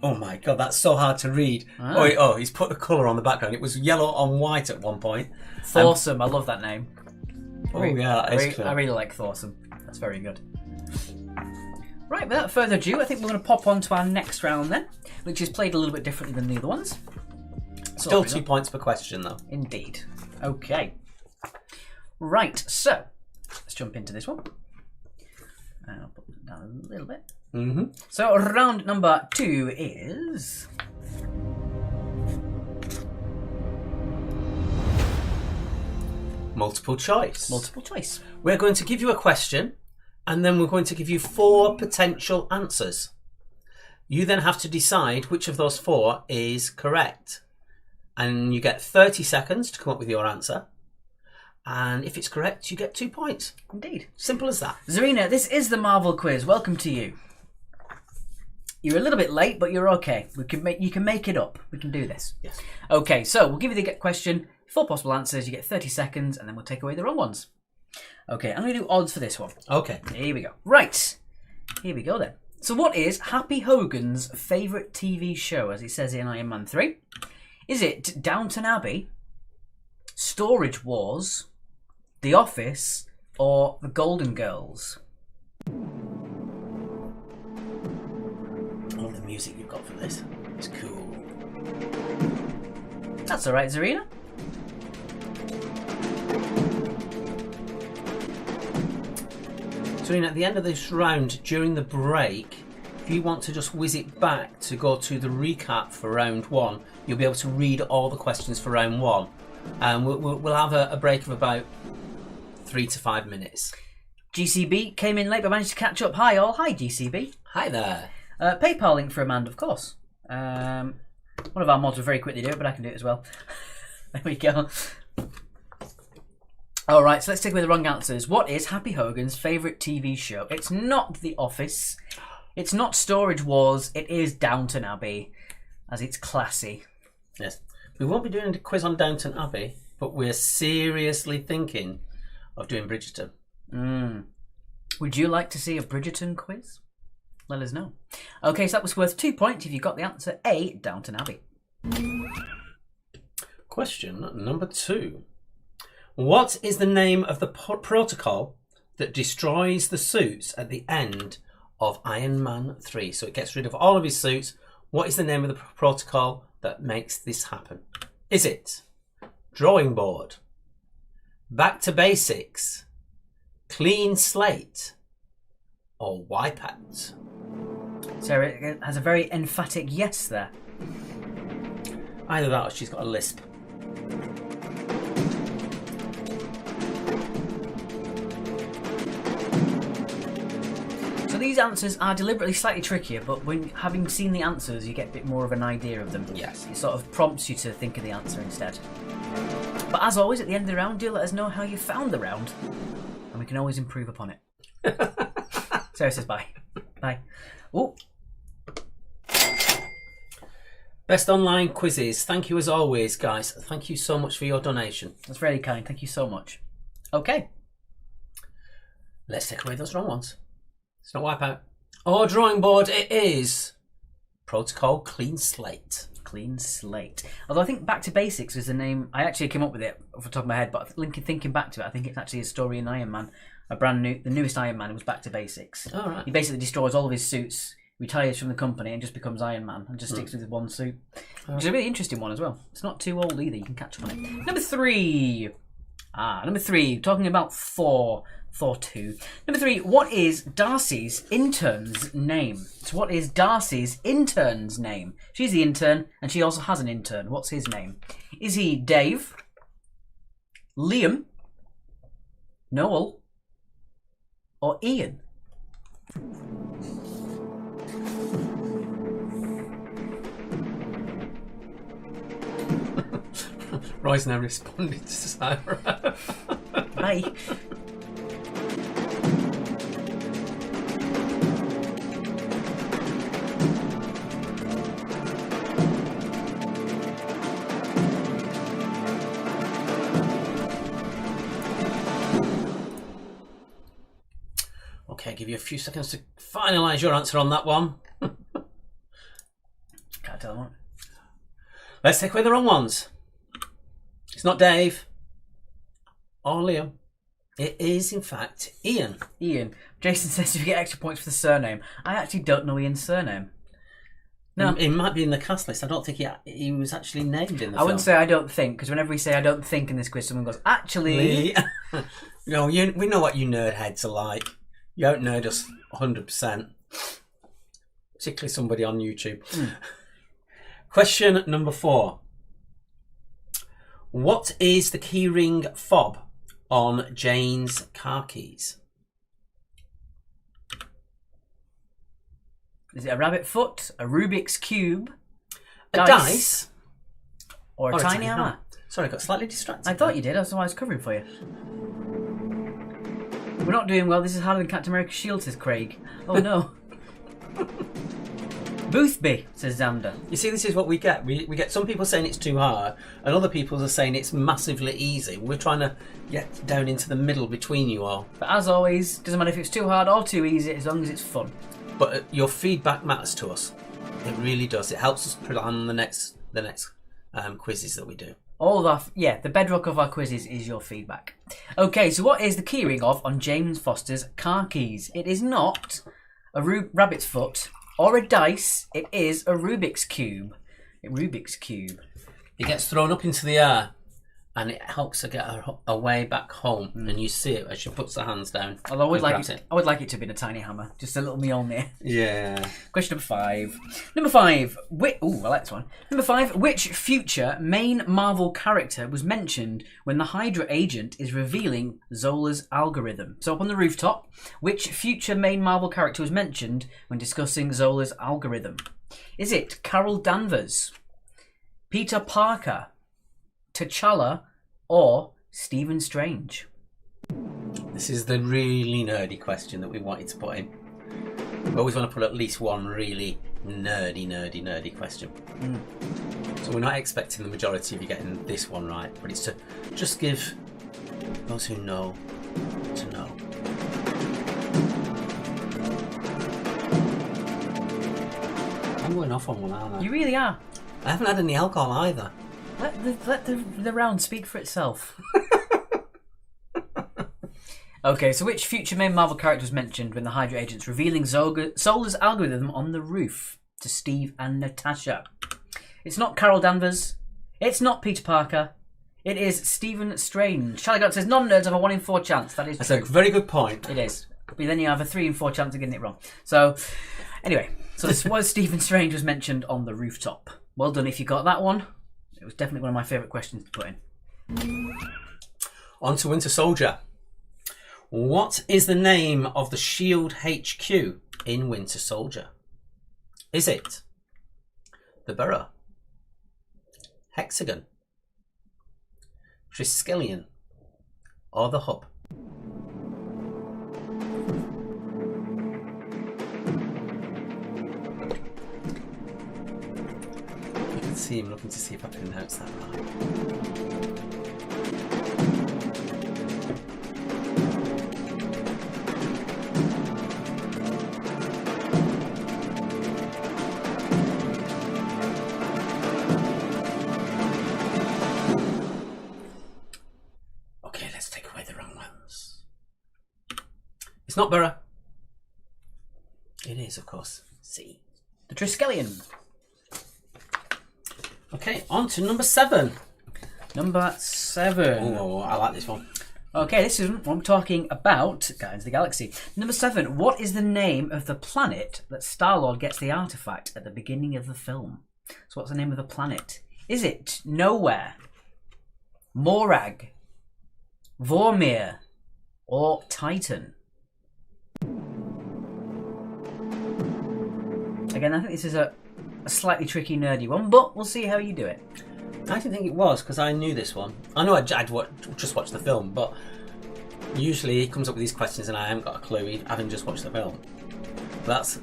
Oh my god, that's so hard to read. Oh, he's put the colour on the background. It was yellow on white at one point. Thorsome, I love that name. Yeah, that is cool. I really like Thorsome. That's very good. Right, without further ado, I think we're going to pop on to our next round then, which is played a little bit differently than the other ones. Still 2 points per question though. Indeed. Okay. Right, so let's jump into this one. I'll put it down a little bit. So round number 2 is... Multiple choice. Multiple choice. We're going to give you a question and then we're going to give you 4 potential answers. You then have to decide which of those 4 is correct. And you get 30 seconds to come up with your answer. And if it's correct, you get 2 points. Indeed. Simple as that. Zarina, this is the Marvel quiz. Welcome to you. You're a little bit late, but you're okay. You can make it up. We can do this. Yes. Okay, so we'll give you the question, 4 possible answers. You get 30 seconds, and then we'll take away the wrong ones. Okay, I'm going to do odds for this one. Okay. Here we go. Right. Here we go then. So what is Happy Hogan's favourite TV show, as it says in Iron Man 3? Is it Downton Abbey, Storage Wars, The Office, or The Golden Girls? All the music you've got for this is cool. That's all right, Zarina. So at the end of this round, during the break, if you want to just whiz it back to go to the recap for round 1, you'll be able to read all the questions for round 1. And we'll have a break of about 3 to 5 minutes. GCB came in late but managed to catch up. Hi all. Hi GCB. Hi there. PayPal link for Amanda, of course. One of our mods will very quickly do it, but I can do it as well. There we go. Alright, so let's take away the wrong answers. What is Happy Hogan's favourite TV show? It's not The Office. It's not Storage Wars. It is Downton Abbey, as it's classy. Yes. We won't be doing a quiz on Downton Abbey, but we're seriously thinking of doing Bridgerton. Would you like to see a Bridgerton quiz? Let us know. Okay, so that was worth 2 points if you got the answer A, Downton Abbey. Question number 2. What is the name of the protocol that destroys the suits at the end of Iron Man 3? So it gets rid of all of his suits. What is the name of the protocol that makes this happen? Is it drawing board, back to basics, clean slate, or wipeout? Sarah has a very emphatic yes there. Either that or she's got a lisp. So these answers are deliberately slightly trickier, but when having seen the answers, you get a bit more of an idea of them. Yes. It sort of prompts you to think of the answer instead. But as always, at the end of the round, do let us know how you found the round, and we can always improve upon it. Sarah says bye. Bye. Oh. Best online quizzes. Thank you as always, guys. Thank you so much for your donation. That's very kind. Thank you so much. Okay. Let's take away those wrong ones. It's not Wipeout. Or Drawing Board. It is Protocol Clean Slate. Clean Slate. Although I think Back to Basics is the name. I actually came up with it off the top of my head, but thinking back to it, I think it's actually a story in Iron Man. The newest Iron Man was Back to Basics. All right. He basically destroys all of his suits, retires from the company, and just becomes Iron Man, and just sticks with one suit. Which is a really interesting one as well. It's not too old either. You can catch up on it. Number 3. Talking about Thor. Thor 2. Number 3. What is Darcy's intern's name? So what is Darcy's intern's name? She's the intern, and she also has an intern. What's his name? Is he Dave, Liam, Noel, or Ian? Roy's now responded to Sarah. Bye. Okay, give you a few seconds to finalise your answer on that one. Can't tell what. Let's take away the wrong ones. It's not Dave or Liam. It is, in fact, Ian. Ian. Jason says you get extra points for the surname. I actually don't know Ian's surname. No. It might be in the cast list. I don't think he was actually named in the film. I wouldn't say I don't think, because whenever we say I don't think in this quiz, someone goes, actually... No, we know what you nerd heads are like. You don't nerd us 100%. Particularly somebody on YouTube. Question number 4. What is the keyring fob on Jane's car keys? Is it a rabbit foot, a Rubik's Cube, A dice? or a tiny hammer? Sorry, I got slightly distracted. I thought you did, that's why I was covering for you. We're not doing well, this is harder than Captain America's shield, says Craig. Oh no. Boothby, says Xander. You see, this is what we get. We get some people saying it's too hard, and other people are saying it's massively easy. We're trying to get down into the middle between you all. But as always, doesn't matter if it's too hard or too easy, as long as it's fun. But your feedback matters to us. It really does. It helps us plan the next quizzes that we do. The bedrock of our quizzes is your feedback. Okay, so what is the keyring of on James Foster's car keys? It is not a rabbit's foot or a dice. It is a Rubik's Cube. It gets thrown up into the air, and it helps her get her way back home. And you see it as she puts her hands down. Although I would like it to have been a tiny hammer, just a little Mjolnir. Yeah. Question number 5. Number 5. I like this one. Number 5. Which future main Marvel character was mentioned when the Hydra agent is revealing Zola's algorithm? So up on the rooftop, which future main Marvel character was mentioned when discussing Zola's algorithm? Is it Carol Danvers, Peter Parker, T'Challa, or Stephen Strange? This is the really nerdy question that we wanted to put in. We always want to put at least one really nerdy question. So we're not expecting the majority of you getting this one right, but it's to just give those who know to know. I'm going off on one, aren't I? You really are. I haven't had any alcohol either. Let the round speak for itself. Okay, so which future main Marvel character was mentioned when the Hydra agents revealing Zola's algorithm on the roof to Steve and Natasha? It's not Carol Danvers. It's not Peter Parker. It is Stephen Strange. Charlie Gott says non-nerds have a 1 in 4 chance. That is That's true. a very good point. It is. But then you have a 3 in 4 chance of getting it wrong. So, anyway. So this was Stephen Strange was mentioned on the rooftop. Well done if you got that one. It was definitely one of my favourite questions to put in. On to Winter Soldier. What is the name of the SHIELD HQ in Winter Soldier? Is it the Burrow, Hexagon, Triskelion, or the Hub? You can see him looking to see if I pronounce that right. It's not Burrow. It is, of course, C. The Triskelion. Okay, on to number 7. Number 7. Oh, I like this one. Okay, this is what I'm talking about. Guardians of the Galaxy. Number 7. What is the name of the planet that Star-Lord gets the artifact at the beginning of the film? So what's the name of the planet? Is it Nowhere, Morag, Vormir, or Titan? Again, I think this is a slightly tricky, nerdy one, but we'll see how you do it. I didn't think it was, because I knew this one. I know I'd just watched the film, but usually he comes up with these questions and I haven't got a clue, having just watched the film. That's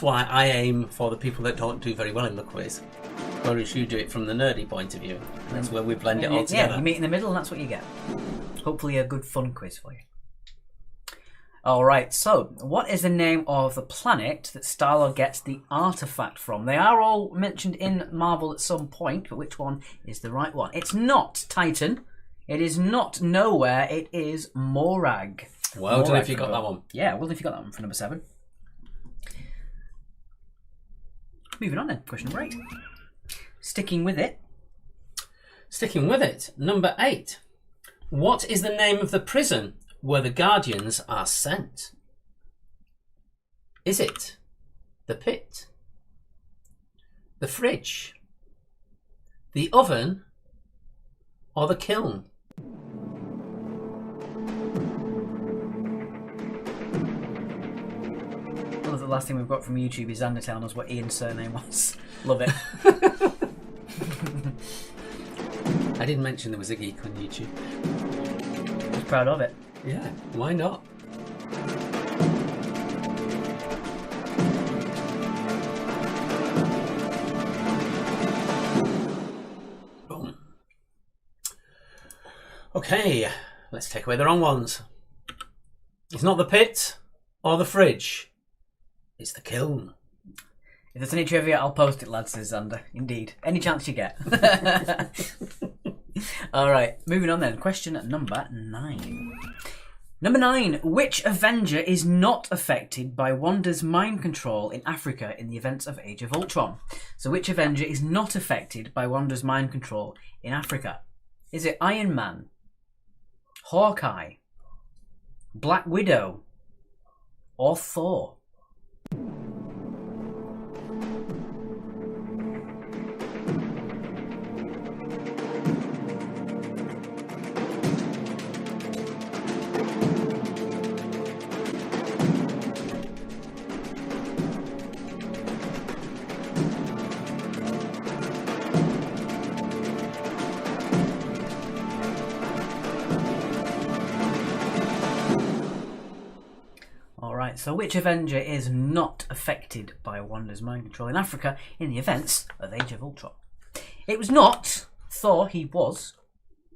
why I aim for the people that don't do very well in the quiz, whereas you do it from the nerdy point of view. That's where we blend it all together. Yeah, you meet in the middle and that's what you get. Hopefully a good fun quiz for you. Alright, so what is the name of the planet that Star-Lord gets the artifact from? They are all mentioned in Marvel at some point, but which one is the right one? It's not Titan. It is not Nowhere. It is Morag. Well done if you got that one. Yeah, well done if you got that one for number 7. Moving on then, question number 8. Sticking with it. Number 8. What is the name of the prison where the Guardians are sent? Is it the pit, the fridge, the oven, or the kiln? Well, the last thing we've got from YouTube is Xander telling us what Ian's surname was. Love it. I didn't mention there was a geek on YouTube. I was proud of it. Yeah, why not? Boom. Okay, let's take away the wrong ones. It's not the pit or the fridge. It's the kiln. If there's any trivia, I'll post it, lads, says Xander. Indeed. Any chance you get. Alright, moving on then. Question number 9. Number 9. Which Avenger is not affected by Wanda's mind control in Africa in the events of Age of Ultron? So which Avenger is not affected by Wanda's mind control in Africa? Is it Iron Man, Hawkeye, Black Widow, or Thor? So which Avenger is not affected by Wanda's mind control in Africa in the events of Age of Ultron? It was not Thor, he was.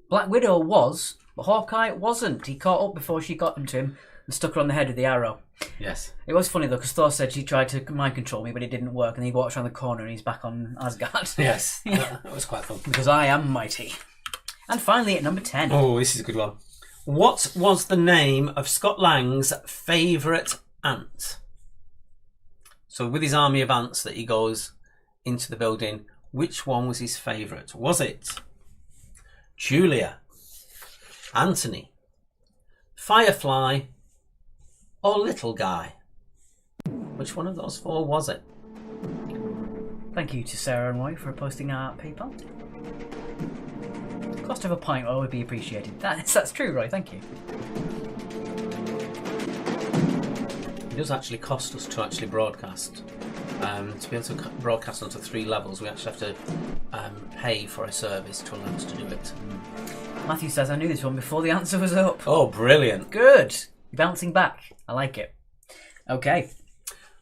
Black Widow was, but Hawkeye wasn't. He caught up before she got him to him and stuck her on the head with the arrow. Yes. It was funny though, because Thor said she tried to mind control me, but it didn't work, and he walks around the corner and he's back on Asgard. Yes, that was quite fun. Because I am mighty. And finally at number 10. Oh, this is a good one. What was the name of Scott Lang's favourite ant? So with his army of ants that he goes into the building, which one was his favourite? Was it Julia, Anthony, Firefly, or Little Guy? Which one of those 4 was it? Thank you to Sarah and Roy for posting our PayPal. Cost of a pint will always be appreciated. That's true, Roy, thank you. It does actually cost us to actually broadcast. To be able to broadcast onto 3 levels, we actually have to pay for a service to allow us to do it. Matthew says, I knew this one before the answer was up. Oh, brilliant. Good. You're bouncing back. I like it. Okay.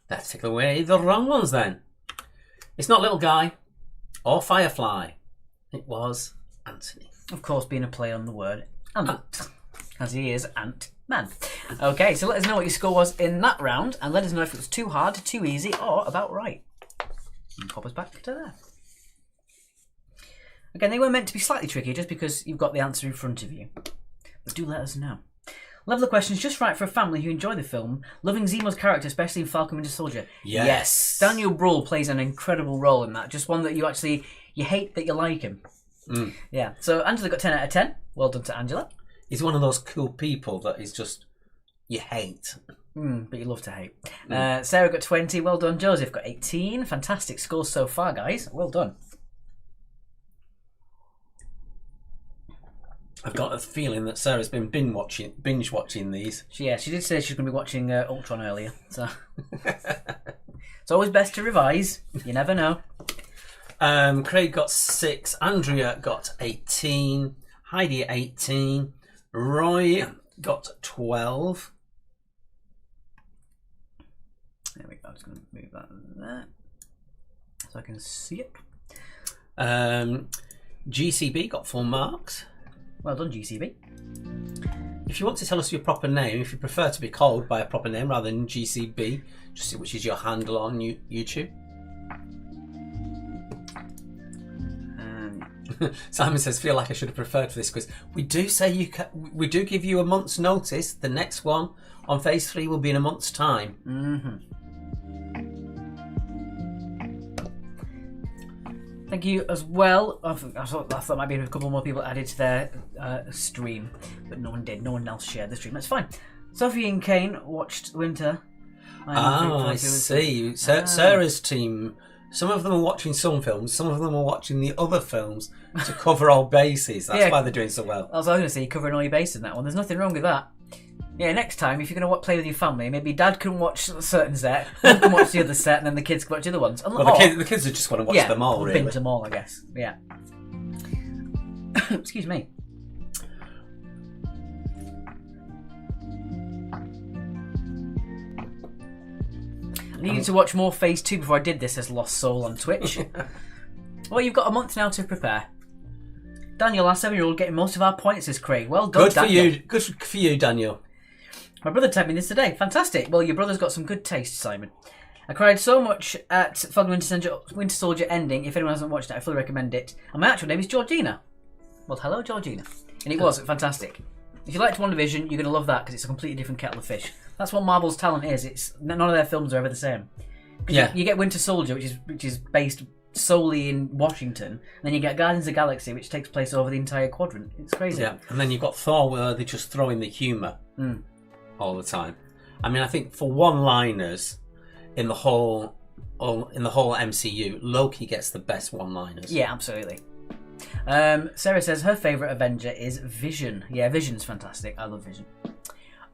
Let's take away the wrong ones then. It's not Little Guy or Firefly. It was Anthony. Of course, being a play on the word ant. As he is Ant-Man. Okay, so let us know what your score was in that round, and let us know if it was too hard, too easy, or about right. And pop us back to there. Again, they were meant to be slightly tricky just because you've got the answer in front of you. But do let us know. Level of questions just right for a family who enjoy the film. Loving Zemo's character, especially in Falcon Winter Soldier. Yes. Daniel Bruhl plays an incredible role in that. Just one that you hate that you like him. Yeah. So Angela got 10 out of 10. Well done to Angela. He's one of those cool people that is just, you hate. But you love to hate. Sarah got 20. Well done. Joseph got 18. Fantastic scores so far, guys. Well done. I've got a feeling that Sarah's been binge watching these. She did say she was going to be watching Ultron earlier. So it's always best to revise. You never know. Craig got 6. Andrea got 18. Heidi 18. Roy got 12. There we go. I'm just going to move that there so I can see it. GCB got 4 marks. Well done, GCB. If you want to tell us your proper name, if you prefer to be called by a proper name rather than GCB, just which is your handle on YouTube. Simon says, "Feel like I should have preferred for this quiz." We do say we do give you a month's notice. The next one on Phase 3 will be in a month's time. Thank you as well. I thought might be a couple more people added to their stream, but no one did. No one else shared the stream. That's fine. Sophie and Kane watched Winter. I see. Sarah's team. Some of them are watching some films. Some of them are watching the other films to cover all bases. That's why they're doing so well. I was going to say, covering all your bases in that one. There's nothing wrong with that. Yeah, next time, if you're going to play with your family, maybe Dad can watch a certain set, Mum can watch the other set, and then the kids can watch the other ones. Well, the kids are just want to watch them all, really. Binge them all, I guess. Yeah. Excuse me. I needed to watch more Phase 2 before I did this as Lost Soul on Twitch. Well, you've got a month now to prepare. Daniel, our 7-year-old, getting most of our points is Craig. Well done, Daniel. Good for you, Daniel. My brother tagged me this today. Fantastic. Well, your brother's got some good taste, Simon. I cried so much at Falcon Winter Soldier ending. If anyone hasn't watched it, I fully recommend it. And my actual name is Georgina. Well, hello, Georgina. And it was fantastic. If you liked WandaVision, you're going to love that because it's a completely different kettle of fish. That's what Marvel's talent is. It's none of their films are ever the same. Yeah. You get Winter Soldier, which is based solely in Washington, and then you get Guardians of the Galaxy, which takes place over the entire quadrant. It's crazy. Yeah, and then you've got Thor, where they just throw in the humour all the time. I mean, I think for one-liners in the whole MCU, Loki gets the best one-liners. Yeah, absolutely. Sarah says her favourite Avenger is Vision. Yeah, Vision's fantastic. I love Vision.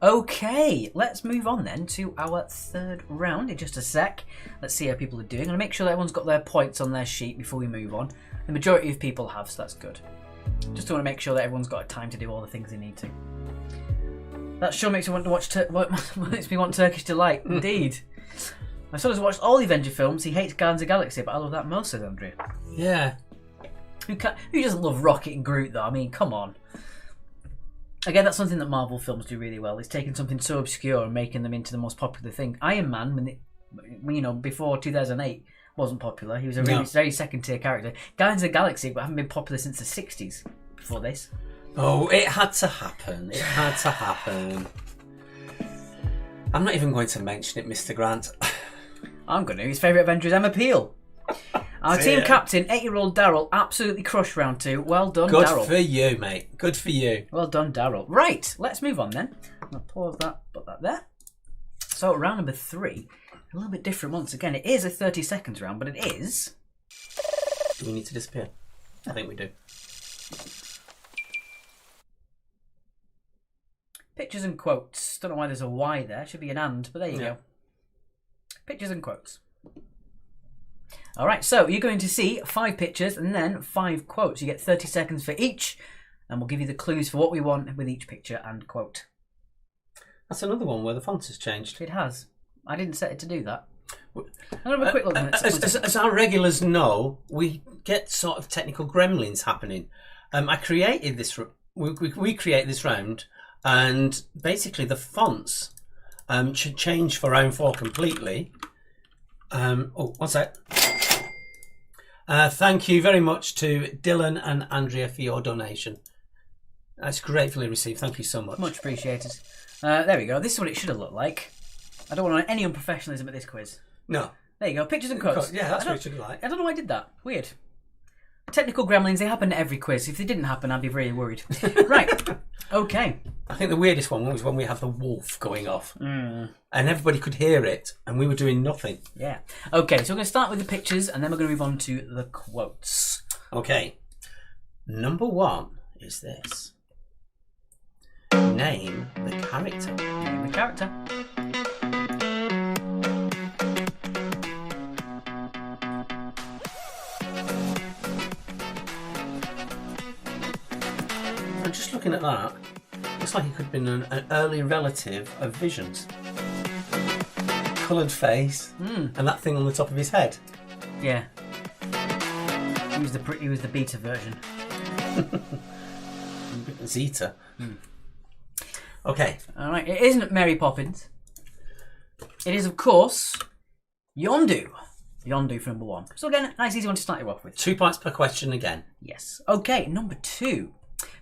Okay, let's move on then to our third round in just a sec. Let's see how people are doing. I'm going to make sure that everyone's got their points on their sheet before we move on. The majority of people have, so that's good. Just want to make sure that everyone's got time to do all the things they need to. That sure makes me want to watch makes me want Turkish Delight, indeed. My son has watched all the Avenger films. He hates Guardians of the Galaxy, but I love that most, says Andrea. Yeah. Who doesn't love Rocket and Groot, though? I mean, come on. Again, that's something that Marvel films do really well. It's taking something so obscure and making them into the most popular thing. Iron Man, before 2008, wasn't popular. He was a very second-tier character. Guardians of the Galaxy haven't been popular since the 60s before this. Oh, it had to happen. It had to happen. I'm not even going to mention it, Mr. Grant. I'm going to. His favourite Avenger is Emma Peel. Our team captain, 8-year-old Daryl, absolutely crushed round 2. Well done, Daryl. Good for you, mate. Good for you. Well done, Daryl. Right, let's move on then. I'll pause that, put that there. So, round number 3, a little bit different once again. It is a 30 seconds round, but it is... Do we need to disappear? I think we do. Pictures and quotes. Don't know why there's a Y there. Should be an and, but there you go. Pictures and quotes. Alright, so you're going to see 5 pictures and then 5 quotes. You get 30 seconds for each, and we'll give you the clues for what we want with each picture and quote. That's another one where the font has changed. It has. I didn't set it to do that. I'm going to have a quick look. As our regulars know, we get sort of technical gremlins happening. I created this. We create this round, and basically the fonts should change for round 4 completely. One sec. Thank you very much to Dylan and Andrea for your donation. That's gratefully received. Thank you so much. Much appreciated. There we go. This is what it should have looked like. I don't want any unprofessionalism at this quiz. No. There you go. Pictures and quotes. Yeah, that's what it should be like. I don't know why I did that. Weird. Technical gremlins, they happen at every quiz. If they didn't happen, I'd be very worried. Right. Okay. I think the weirdest one was when we have the wolf going off. Mm. And everybody could hear it, and we were doing nothing. Yeah. Okay, so we're going to start with the pictures, and then we're going to move on to the quotes. Okay. Number 1 is this. Name the character. Name the character. I'm just looking at that. Looks like he could have been an early relative of Vision's. Coloured face, and that thing on the top of his head. Yeah. He was the beta version. Zeta. Okay. All right. It isn't Mary Poppins. It is, of course, Yondu. Yondu for number 1. So again, nice easy one to start you off with. 2 points per question again. Yes. Okay, number 2.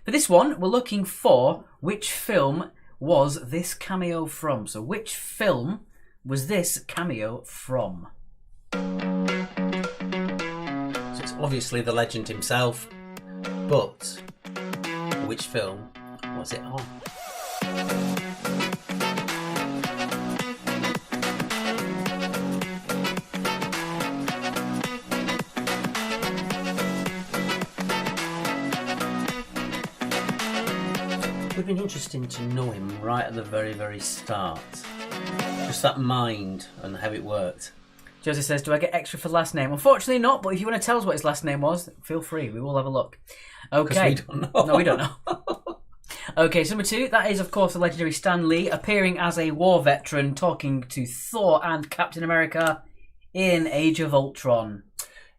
For this one, we're looking for which film was this cameo from. So which film was this cameo from? So it's obviously the legend himself, but which film was it on? It would have been interesting to know him right at the very, very start. Just that mind and how it worked. Josie says, do I get extra for last name? Unfortunately not, but if you want to tell us what his last name was, feel free. We will have a look. Okay. We don't know. No, we don't know. Okay, so number 2, that is, of course, the legendary Stan Lee appearing as a war veteran talking to Thor and Captain America in Age of Ultron.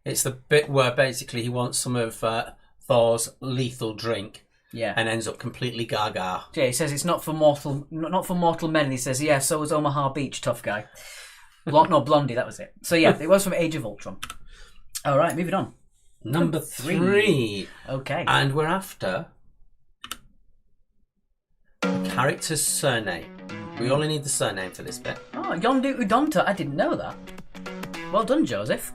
It's the bit where basically he wants some of Thor's lethal drink. Yeah. And ends up completely gaga. Yeah, he says it's not for mortal men. And he says, yeah, so was Omaha Beach, tough guy. No, Blondie, that was it. So yeah, it was from Age of Ultron. All right, moving on. Number 3. Okay. And we're after the character's surname. We only need the surname for this bit. Oh, Yondu Udonta. I didn't know that. Well done, Joseph.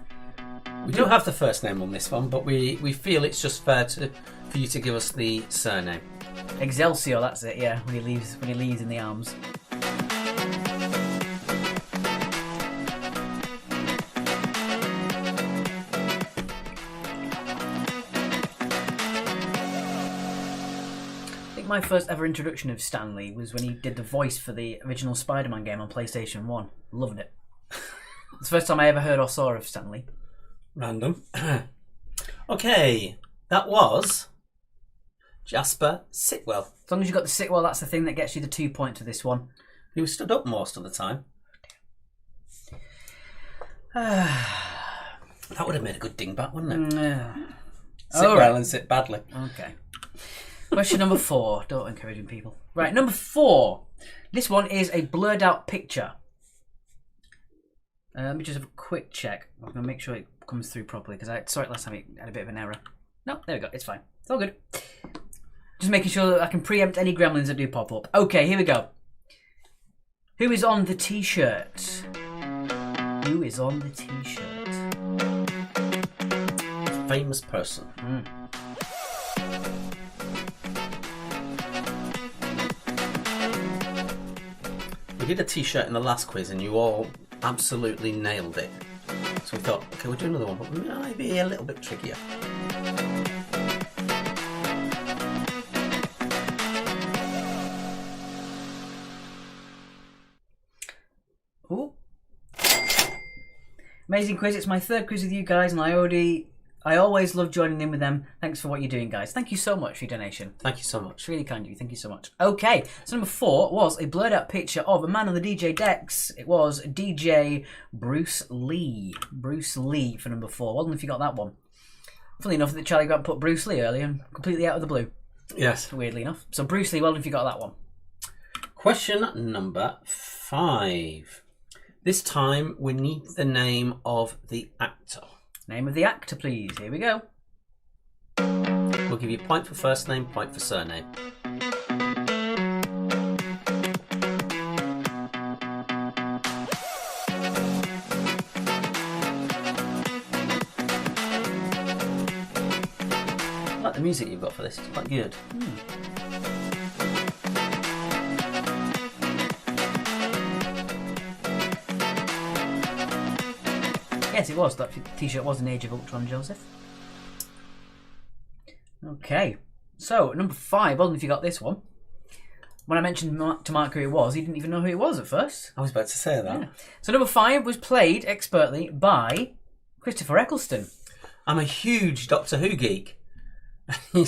We do have the first name on this one, but we feel it's just fair for you to give us the surname. Excelsior, that's it, yeah, when he leaves in the arms. I think my first ever introduction of Stan Lee was when he did the voice for the original Spider-Man game on PlayStation 1. Loved it. It's the first time I ever heard or saw of Stan Lee. Random. Okay, that was Jasper Sitwell. As long as you got the Sitwell, that's the thing that gets you the 2 points for this one. He was stood up most of the time. That would have made a good dingbat, wouldn't it? Sit well and sit badly. Okay. Question number 4. Don't encourage people. Right, number 4. This one is a blurred out picture. Let me just have a quick check. I'm going to make sure it comes through properly because I saw it last time. It had a bit of an error. No, there we go. It's fine. It's all good. Just making sure that I can preempt any gremlins that do pop up. Okay, here we go. Who is on the t-shirt? Who is on the t-shirt? Famous person. We did a t-shirt in the last quiz and you all absolutely nailed it. So we thought, okay, we'll do another one, but maybe a little bit trickier. Ooh. Amazing quiz. It's my 3rd quiz with you guys, and I always love joining in with them. Thanks for what you're doing, guys. Thank you so much for your donation. Thank you so much. It's really kind of you. Thank you so much. Okay, so number 4 was a blurred out picture of a man on the DJ decks. It was DJ Bruce Lee. Bruce Lee for number 4. Well done if you got that one. Funnily enough, that Charlie Grant put Bruce Lee earlier and completely out of the blue. Yes. Weirdly enough. So Bruce Lee, well done if you got that one. Question number 5. This time we need the name of the actor. Name of the actor, please. Here we go. We'll give you point for first name, point for surname. I like the music you've got for this. It's quite good. Yes, it was. That t-shirt was an Age of Ultron, Joseph. Okay, so number 5. I don't know if you got this one. When I mentioned to Mark who it was, he didn't even know who it was at first. I was about to say that. Yeah. So number 5 was played expertly by Christopher Eccleston. I'm a huge Doctor Who geek. He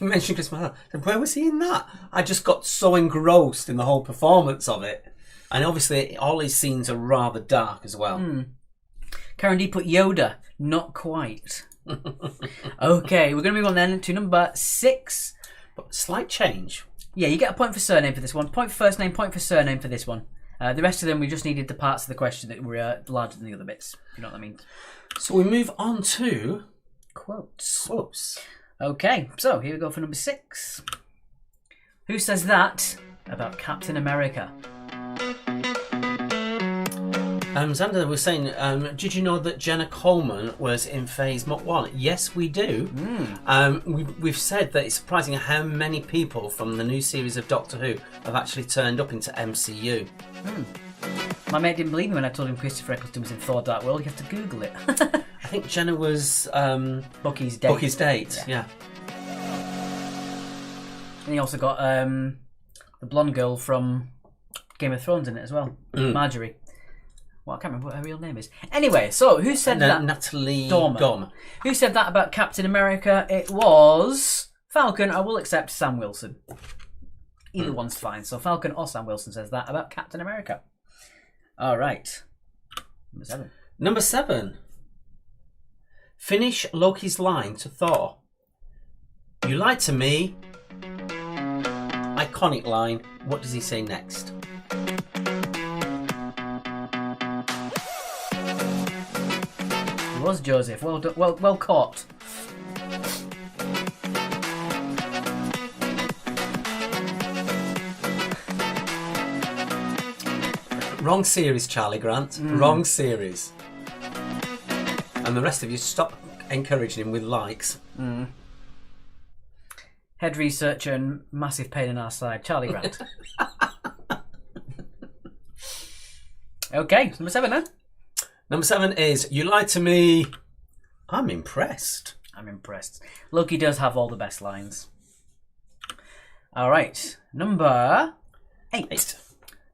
mentioned Christopher. Where was he in that? I just got so engrossed in the whole performance of it. And obviously, all his scenes are rather dark as well. Karen D put Yoda. Not quite. Okay, we're going to move on then to number 6. But slight change. Yeah, you get a point for surname for this one. Point for first name, point for surname for this one. The rest of them, we just needed the parts of the question that were larger than the other bits. If you know what I mean. So we move on to Quotes. Okay, so here we go for number 6. Who says that about Captain America? Xander was saying, did you know that Jenna Coleman was in Phase 1? Yes, we do. We've said that it's surprising how many people from the new series of Doctor Who have actually turned up into MCU. My mate didn't believe me when I told him Christopher Eccleston was in Thor Dark World. You have to Google it. I think Jenna was Bucky's date. Bucky's date, yeah. And he also got the blonde girl from Game of Thrones in it as well. Marjorie. Well, I can't remember what her real name is. Anyway, so who said that? Natalie Dormer. Who said that about Captain America? It was Falcon. I will accept Sam Wilson. Either one's fine. So Falcon or Sam Wilson says that about Captain America. All right. Number 7. Finish Loki's line to Thor. You lied to me. Iconic line. What does he say next? It was Joseph. Well done. Well caught. Wrong series, Charlie Grant. Wrong series. And the rest of you, stop encouraging him with likes. Head researcher and massive pain in our side, Charlie Grant. Okay, number 7 then. Number 7 is, you lied to me. I'm impressed. I'm impressed. Loki does have all the best lines. All right, number 8.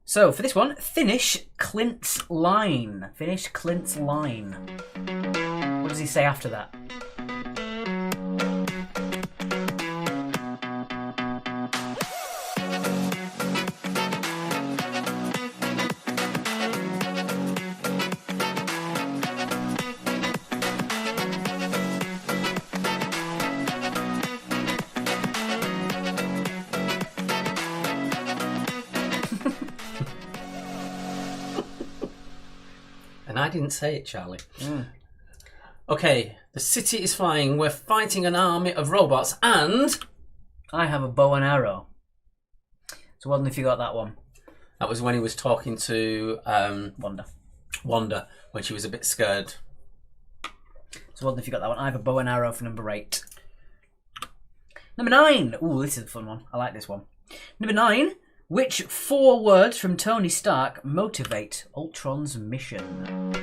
So for this one, finish Clint's line. Finish Clint's line. What does he say after that? And I didn't say it, Charlie. Okay, the city is flying. We're fighting an army of robots, and I have a bow and arrow. So well done if you got that one. That was when he was talking to Wanda when she was a bit scared. So well done if you got that one. I have a bow and arrow for number 8. Number 9. Ooh, this is a fun one. I like this one. Number 9. Which 4 words from Tony Stark motivate Ultron's mission?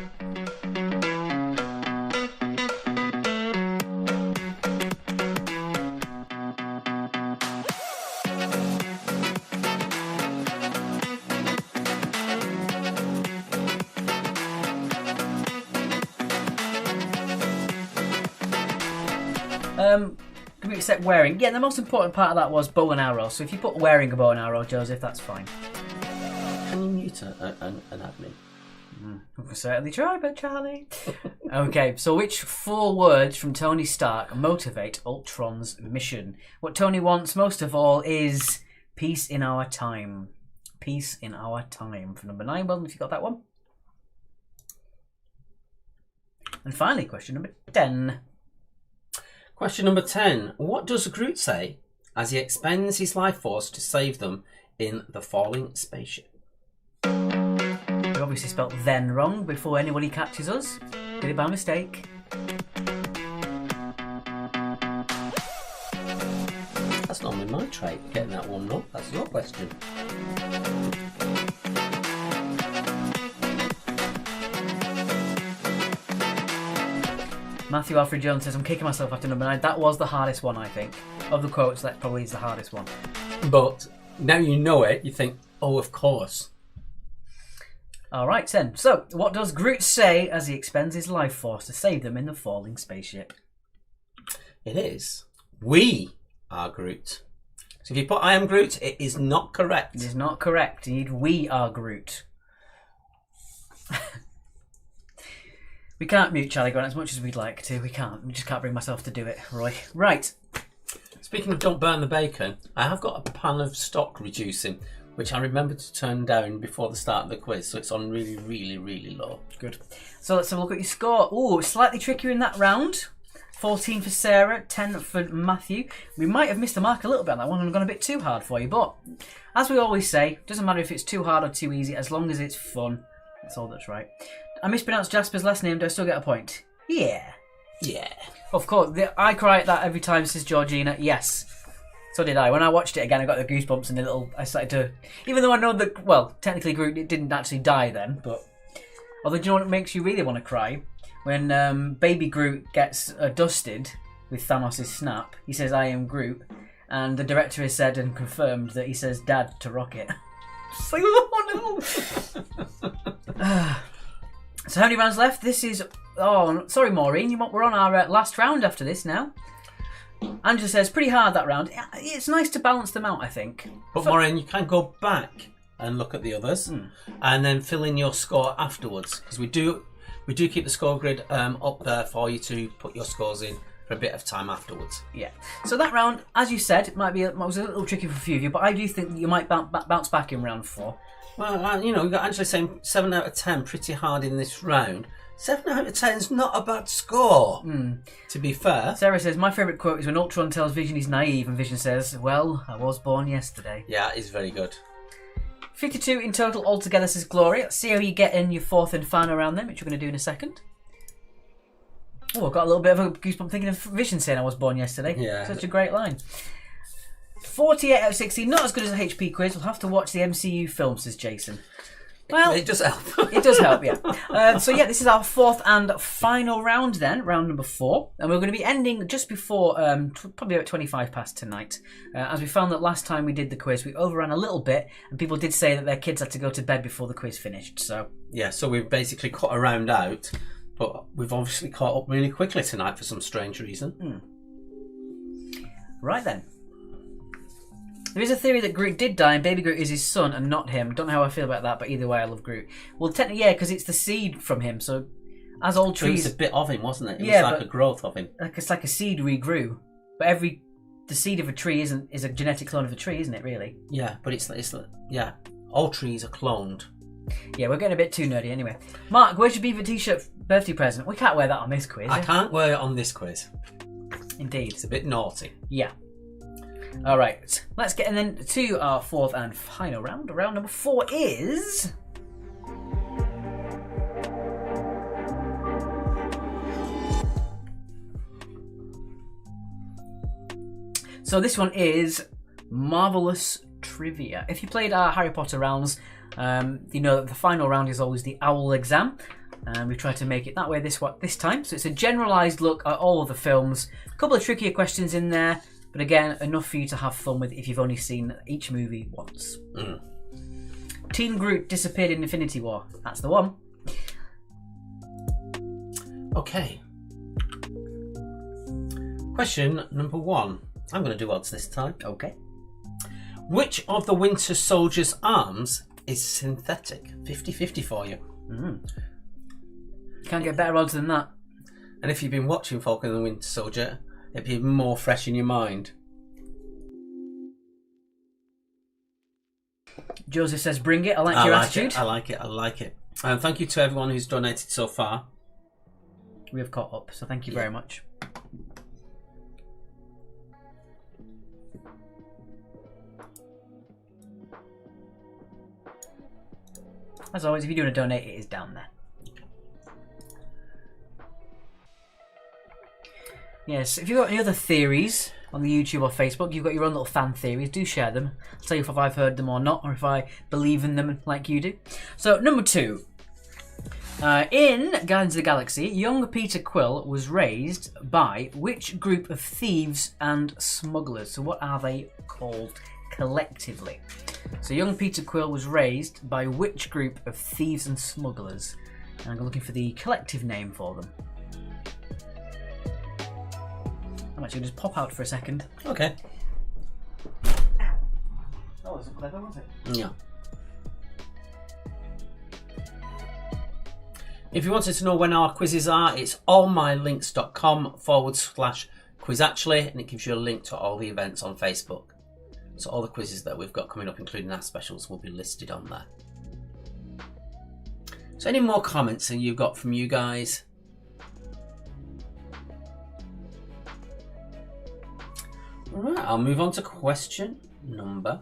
Can we accept wearing? Yeah, the most important part of that was bow and arrow. So if you put wearing a bow and arrow, Joseph, that's fine. Can you mute an admin? I can certainly try, but Charlie. Okay, so which 4 words from Tony Stark motivate Ultron's mission? What Tony wants most of all is peace in our time. Peace in our time. For number 9, well, if you got that one. And finally, question number 10. Question number 10. What does Groot say as he expends his life force to save them in the falling spaceship? We obviously spelt then wrong before anybody catches us. Did it by mistake. That's normally my trait, getting that one wrong. That's your question. Matthew Alfred Jones says, I'm kicking myself after number 9. That was the hardest one, I think. Of the quotes, that probably is the hardest one. But now you know it, you think, oh, of course. All right, then. So, what does Groot say as he expends his life force to save them in the falling spaceship? It is. We are Groot. So if you put I am Groot, it is not correct. It is not correct. You need we are Groot. We can't mute Charlie Grant as much as we'd like to. We can't. We just can't bring myself to do it, Roy. Right. Speaking of don't burn the bacon, I have got a pan of stock reducing, which I remembered to turn down before the start of the quiz, so it's on really, really, really low. Good. So let's have a look at your score. Ooh, slightly trickier in that round. 14 for Sarah, 10 for Matthew. We might have missed the mark a little bit on that one and gone a bit too hard for you, but as we always say, doesn't matter if it's too hard or too easy, as long as it's fun. That's all that's right. I mispronounced Jasper's last name, do I still get a point? Yeah. Yeah. Of course, I cry at that every time, says Georgina. Yes. So did I. When I watched it again, I got the goosebumps and I started to... Even though I know that, well, technically Groot didn't actually die then, but... Although, do you know what makes you really want to cry? When baby Groot gets dusted with Thanos' snap, he says, I am Groot. And the director has said and confirmed that he says Dad to Rocket. It's like, oh no! So how many rounds left? This is... Oh, sorry, Maureen. We're on our last round after this now. Angela says, pretty hard that round. It's nice to balance them out, I think. But Maureen, you can go back and look at the others and then fill in your score afterwards. Because we do keep the score grid up there for you to put your scores in for a bit of time afterwards. Yeah. So that round, as you said, it was a little tricky for a few of you, but I do think you might bounce back in round 4. Well, you know, you've got Angela saying 7 out of 10 pretty hard in this round. 7 out of 10 is not a bad score, to be fair. Sarah says, my favourite quote is when Ultron tells Vision he's naive and Vision says, well, I was born yesterday. Yeah, it's very good. 52 in total altogether, says Gloria. Let's see how you get in your 4th and final round then, which we're going to do in a second. Oh, I've got a little bit of a goosebump thinking of Vision saying I was born yesterday. Yeah. Such a great line. 48 out of 60, not as good as a HP quiz. We'll have to watch the MCU film, says Jason. Well, it does help. It does help, yeah. So yeah, this is our 4th and final round then, round number 4. And we're going to be ending just before, probably about 25 past tonight. As we found that last time we did the quiz, we overran a little bit, and people did say that their kids had to go to bed before the quiz finished, so... Yeah, so we've basically cut a round out, but we've obviously caught up really quickly tonight for some strange reason. Right then. There is a theory that Groot did die and Baby Groot is his son and not him. Don't know how I feel about that, but either way I love Groot. Well, technically, yeah, because it's the seed from him, so as all trees... It was a bit of him, wasn't it? It was like a growth of him. It's like a seed regrew. But the seed of a tree is a genetic clone of a tree, isn't it, really? Yeah, but it's yeah, all trees are cloned. Yeah, we're getting a bit too nerdy anyway. Mark, where's your Beaver t-shirt birthday present? We can't wear that on this quiz. I can't wear it on this quiz. Indeed. It's a bit naughty. Yeah. All right, let's get in then to our 4th and final round. Round number 4 is... So this one is Marvelous Trivia. If you played our Harry Potter rounds, you know that the final round is always the owl exam. And we try to make it that way this time. So it's a generalised look at all of the films. A couple of trickier questions in there. But again, enough for you to have fun with if you've only seen each movie once. Teen Groot disappeared in Infinity War. That's the one. Okay. Question number 1. I'm going to do odds this time. Okay. Which of the Winter Soldier's arms is synthetic? 50-50 for you. Can't get better odds than that. And if you've been watching Falcon and the Winter Soldier, it'd be more fresh in your mind. Joseph says, bring it. I like your attitude. I like it. And thank you to everyone who's donated so far. We have caught up, so thank you very much. As always, if you do want to donate, it is down there. Yes, if you've got any other theories on the YouTube or Facebook, you've got your own little fan theories, do share them. I'll tell you if I've heard them or not, or if I believe in them like you do. So, number 2. In Guardians of the Galaxy, young Peter Quill was raised by which group of thieves and smugglers? So what are they called collectively? So young Peter Quill was raised by which group of thieves and smugglers? And I'm looking for the collective name for them. I'm actually going to just pop out for a second. Okay. That wasn't clever, was it? Yeah. If you wanted to know when our quizzes are, it's allmylinks.com/quizactually, and it gives you a link to all the events on Facebook. So all the quizzes that we've got coming up, including our specials, will be listed on there. So any more comments that you've got from you guys? Alright, I'll move on to question number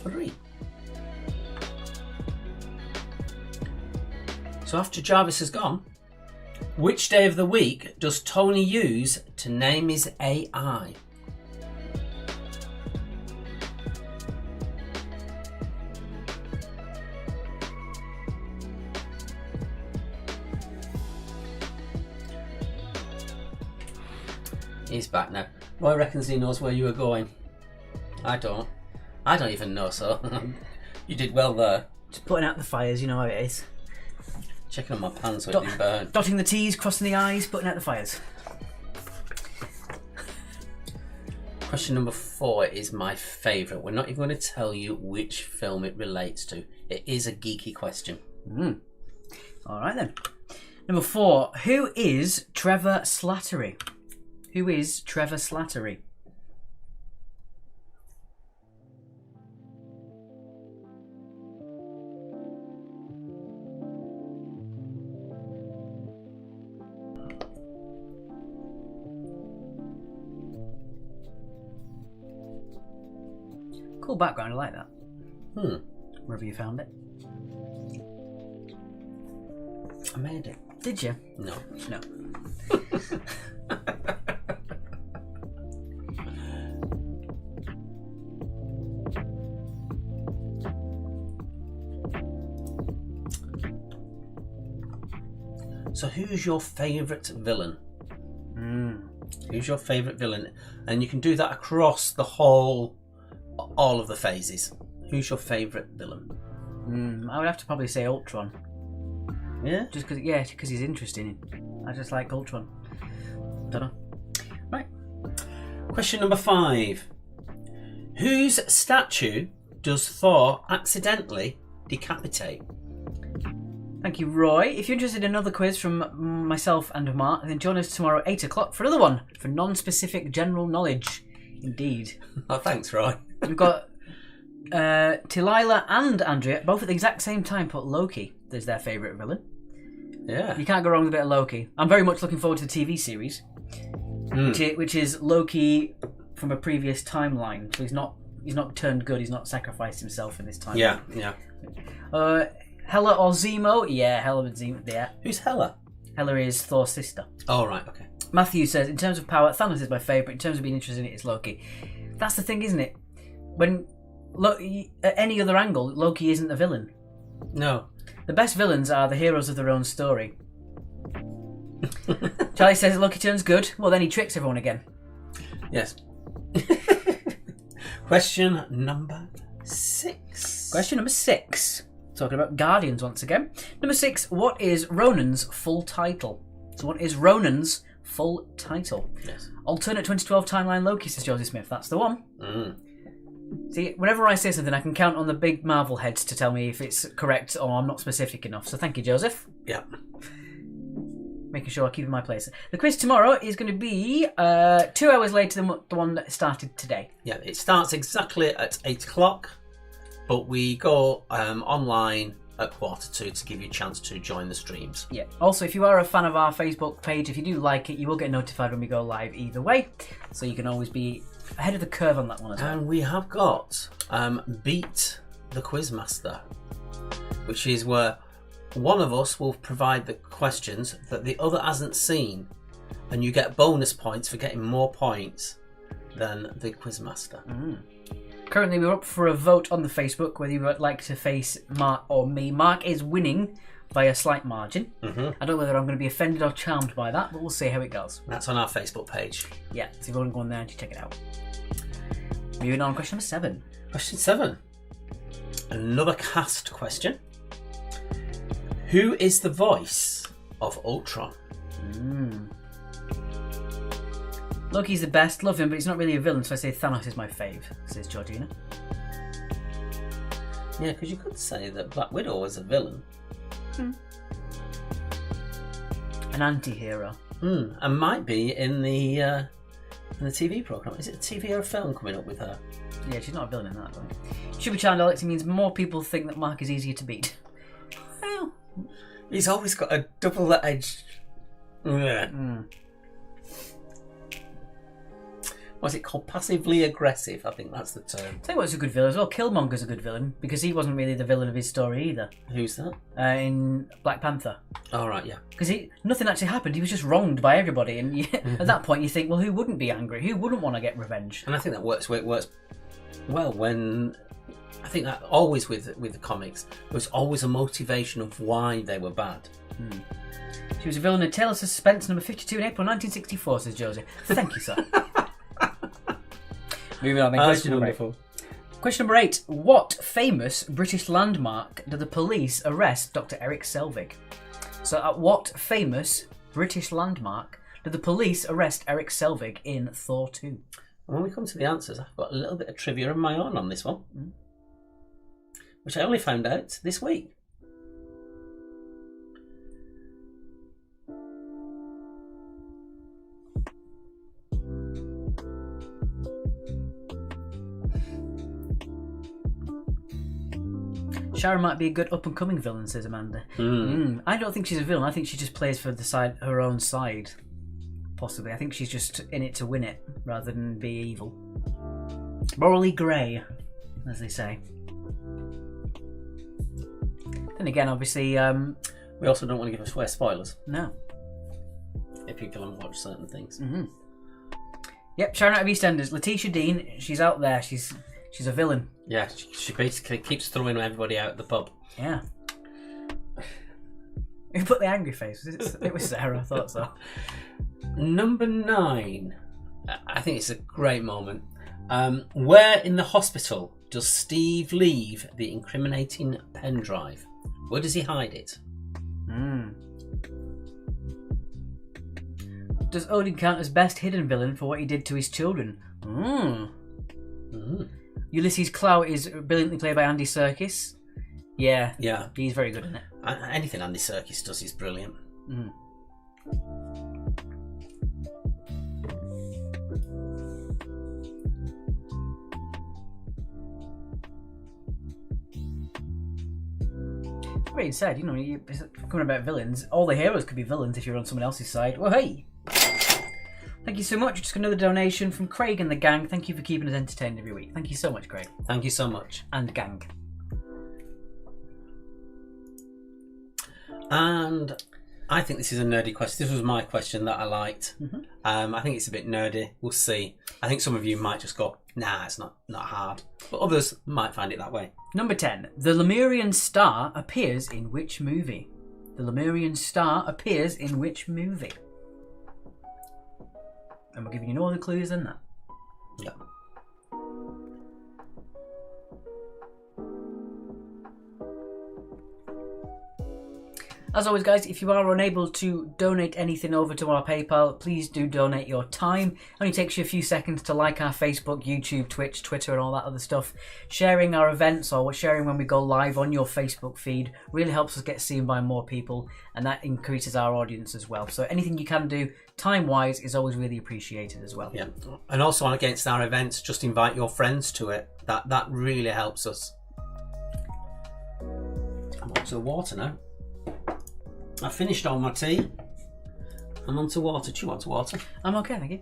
3. So after Jarvis has gone, which day of the week does Tony use to name his AI? He's back now. Roy reckons he knows where you were going. I don't. I don't even know, so you did well there. Just putting out the fires, you know how it is. Checking on my pants so it didn't burn. Dotting the T's, crossing the I's, putting out the fires. Question number 4 is my favourite. We're not even going to tell you which film it relates to. It is a geeky question. Alright then. Number 4. Who is Trevor Slattery? Who is Trevor Slattery? Cool background, I like that. Wherever you found it. I made it. Did you? No. No. So who's your favourite villain? Who's your favourite villain? And you can do that across the whole, all of the phases. Who's your favourite villain? I would have to probably say Ultron. Yeah? Just because he's interesting. I just like Ultron. Don't know. Right. Question number 5. Whose statue does Thor accidentally decapitate? Thank you, Roy. If you're interested in another quiz from myself and Mark, then join us tomorrow at 8 o'clock for another one for non-specific general knowledge. Indeed. Oh, thanks, Roy. We've got Tilila and Andrea both at the exact same time put Loki as their favourite villain. Yeah. You can't go wrong with a bit of Loki. I'm very much looking forward to the TV series, which is Loki from a previous timeline. So he's not turned good. He's not sacrificed himself in this timeline. Yeah. Hela or Zemo? Yeah, Hela and Zemo. Yeah. Who's Hela? Hela is Thor's sister. Oh, right, okay. Matthew says, in terms of power, Thanos is my favourite. In terms of being interested in it, it's Loki. That's the thing, isn't it? When at any other angle, Loki isn't the villain. No. The best villains are the heroes of their own story. Charlie says Loki turns good. Well, then he tricks everyone again. Yes. Question number 6. Question number 6. Talking about Guardians once again. Number 6. What is Ronan's full title? So what is Ronan's full title? Yes. Alternate 2012 timeline Loki, says Josie Smith. That's the one. See, whenever I say something, I can count on the big Marvel heads to tell me if it's correct or I'm not specific enough. So thank you, Joseph. Yeah. Making sure I keep in my place. The quiz tomorrow is going to be 2 hours later than the one that started today. Yeah, it starts exactly at 8 o'clock, but we go online at 1:45 to give you a chance to join the streams. Yeah. Also, if you are a fan of our Facebook page, if you do like it, you will get notified when we go live either way. So you can always be ahead of the curve on that one as well. And we have got Beat the Quizmaster, which is where one of us will provide the questions that the other hasn't seen, and you get bonus points for getting more points than the quizmaster. Currently, we're up for a vote on the Facebook whether you would like to face Mark or me. Mark is winning by a slight margin. I don't know whether I'm going to be offended or charmed by that, but we'll see how it goes. That's on our Facebook page. Yeah, so if you want to go on there and check it out. Moving on, question number 7. Question 7. Another cast question. Who is the voice of Ultron? Loki's the best, love him, but he's not really a villain, so I say Thanos is my fave, says Georgina. Yeah, because you could say that Black Widow was a villain. An anti-hero. And might be in the TV programme. Is it a TV or a film coming up with her? Yeah, she's not a villain in that, though. Should be child Alex, it means more people think that Mark is easier to beat. Well, he's always got a double-edged... What's it called? Passively aggressive, I think that's the term. Tell you what's a good villain as well. Killmonger's a good villain, because he wasn't really the villain of his story either. Who's that? In Black Panther. Oh, right, yeah. Because nothing actually happened, he was just wronged by everybody, and at that point you think, well, who wouldn't be angry? Who wouldn't want to get revenge? And I think that works well when... I think that always with the comics, there was always a motivation of why they were bad. She was a villain in Tale of Suspense number 52 in April 1964, says Josie. Thank you, sir. Moving on then, question number 8. Question number 8. What famous British landmark did the police arrest Dr. Eric Selvig? So at what famous British landmark did the police arrest Eric Selvig in Thor 2? When we come to the answers, I've got a little bit of trivia of my own on this one, which I only found out this week. Sharon might be a good up-and-coming villain, says Amanda. I don't think she's a villain. I think she just plays for her own side. Possibly. I think she's just in it to win it, rather than be evil. Morally grey, as they say. Then again, obviously... we also don't want to give away spoilers. No. If people haven't watched certain things. Yep, Sharon out of EastEnders. Letitia Dean, she's out there. She's a villain. Yeah, she basically keeps throwing everybody out at the pub. Yeah. Who put the angry face? It was Sarah, I thought so. Number 9. I think it's a great moment. Where in the hospital does Steve leave the incriminating pen drive? Where does he hide it? Does Odin count as best hidden villain for what he did to his children? Ulysses Clout is brilliantly played by Andy Serkis. Yeah, he's very good in it. Anything Andy Serkis does is brilliant. Very sad, coming about villains, all the heroes could be villains if you're on someone else's side. Well, hey! Thank you so much. Just got another donation from Craig and the gang. Thank you for keeping us entertained every week. Thank you so much, Craig. Thank you so much. And gang. And I think this is a nerdy question. This was my question that I liked. I think it's a bit nerdy. We'll see. I think some of you might just go, nah, it's not hard. But others might find it that way. Number 10. The Lemurian star appears in which movie? The Lemurian star appears in which movie? And we're giving you no other clues than that. Yeah. As always, guys, if you are unable to donate anything over to our PayPal, please do donate your time. It only takes you a few seconds to like our Facebook, YouTube, Twitch, Twitter, and all that other stuff. Sharing our events or sharing when we go live on your Facebook feed really helps us get seen by more people, and that increases our audience as well. So anything you can do, time-wise, is always really appreciated as well. Yeah, and also against our events, just invite your friends to it. That really helps us. I'm on to the water now. I finished all my tea. I'm on to water. Do you want water? I'm okay, thank you.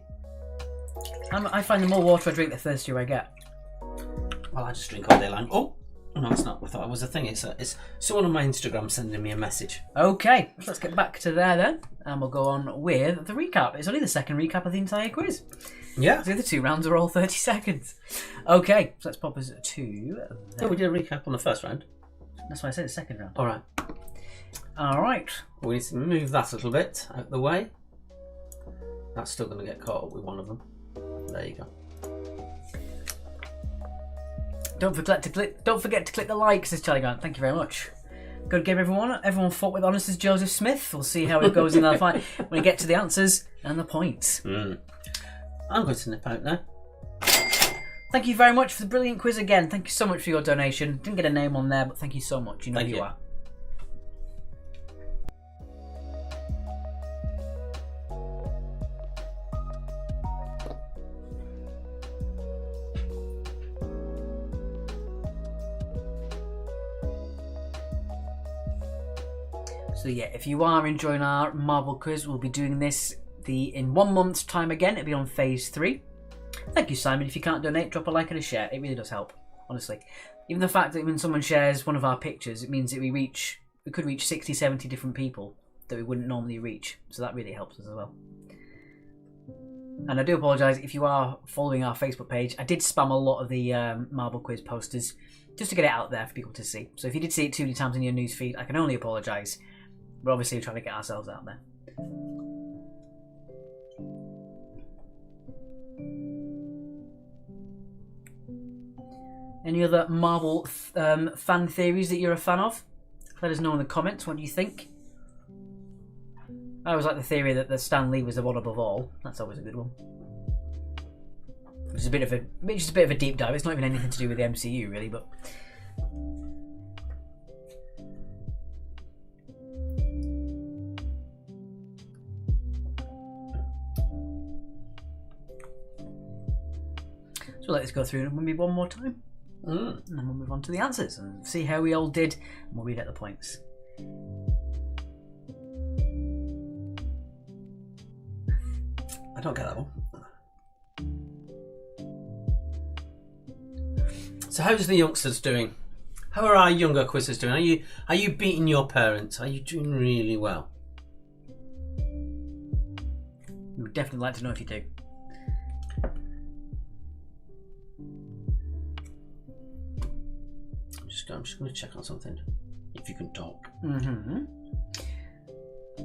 I find the more water I drink, the thirstier I get. Well, I just drink all day long. Oh, No, it's not. I thought it was a thing. It's someone on my Instagram sending me a message. Okay, so let's get back to there then, and we'll go on with the recap. It's only the second recap of the entire quiz. Yeah. The other 2 rounds are all 30 seconds. Okay, so let's pop us to there. Oh, we did a recap on the first round. That's why I said the second round. All right. All right. We need to move that a little bit out of the way. That's still going to get caught up with one of them. There you go. Don't forget to click the like, says Charlie Grant. Thank you very much. Good game, everyone. Everyone fought with honest as Joseph Smith. We'll see how it goes in that fight when we get to the answers and the points. I'm going to nip out now. Thank you very much for the brilliant quiz again. Thank you so much for your donation. Didn't get a name on there, but thank you so much. You know who you are. So yeah, if you are enjoying our Marvel quiz, we'll be doing this in 1 month's time again. It'll be on phase 3. Thank you, Simon. If you can't donate, drop a like and a share. It really does help, honestly. Even the fact that when someone shares one of our pictures, it means that we could reach 60, 70 different people that we wouldn't normally reach. So that really helps us as well. And I do apologise if you are following our Facebook page. I did spam a lot of the Marvel quiz posters just to get it out there for people to see. So if you did see it too many times in your newsfeed, I can only apologise. We're obviously trying to get ourselves out there. Any other Marvel fan theories that you're a fan of? Let us know in the comments. What do you think? I always like the theory that Stan Lee was the one above all. That's always a good one. Which is a bit of a deep dive. It's not even anything to do with the MCU really, but. So let's go through maybe one more time. And then we'll move on to the answers and see how we all did, and we'll read out the points. I don't get that one. So how's the youngsters doing? How are our younger quizzers doing? Are you beating your parents? Are you doing really well? We would definitely like to know if you do. I'm just going to check on something. If you can talk.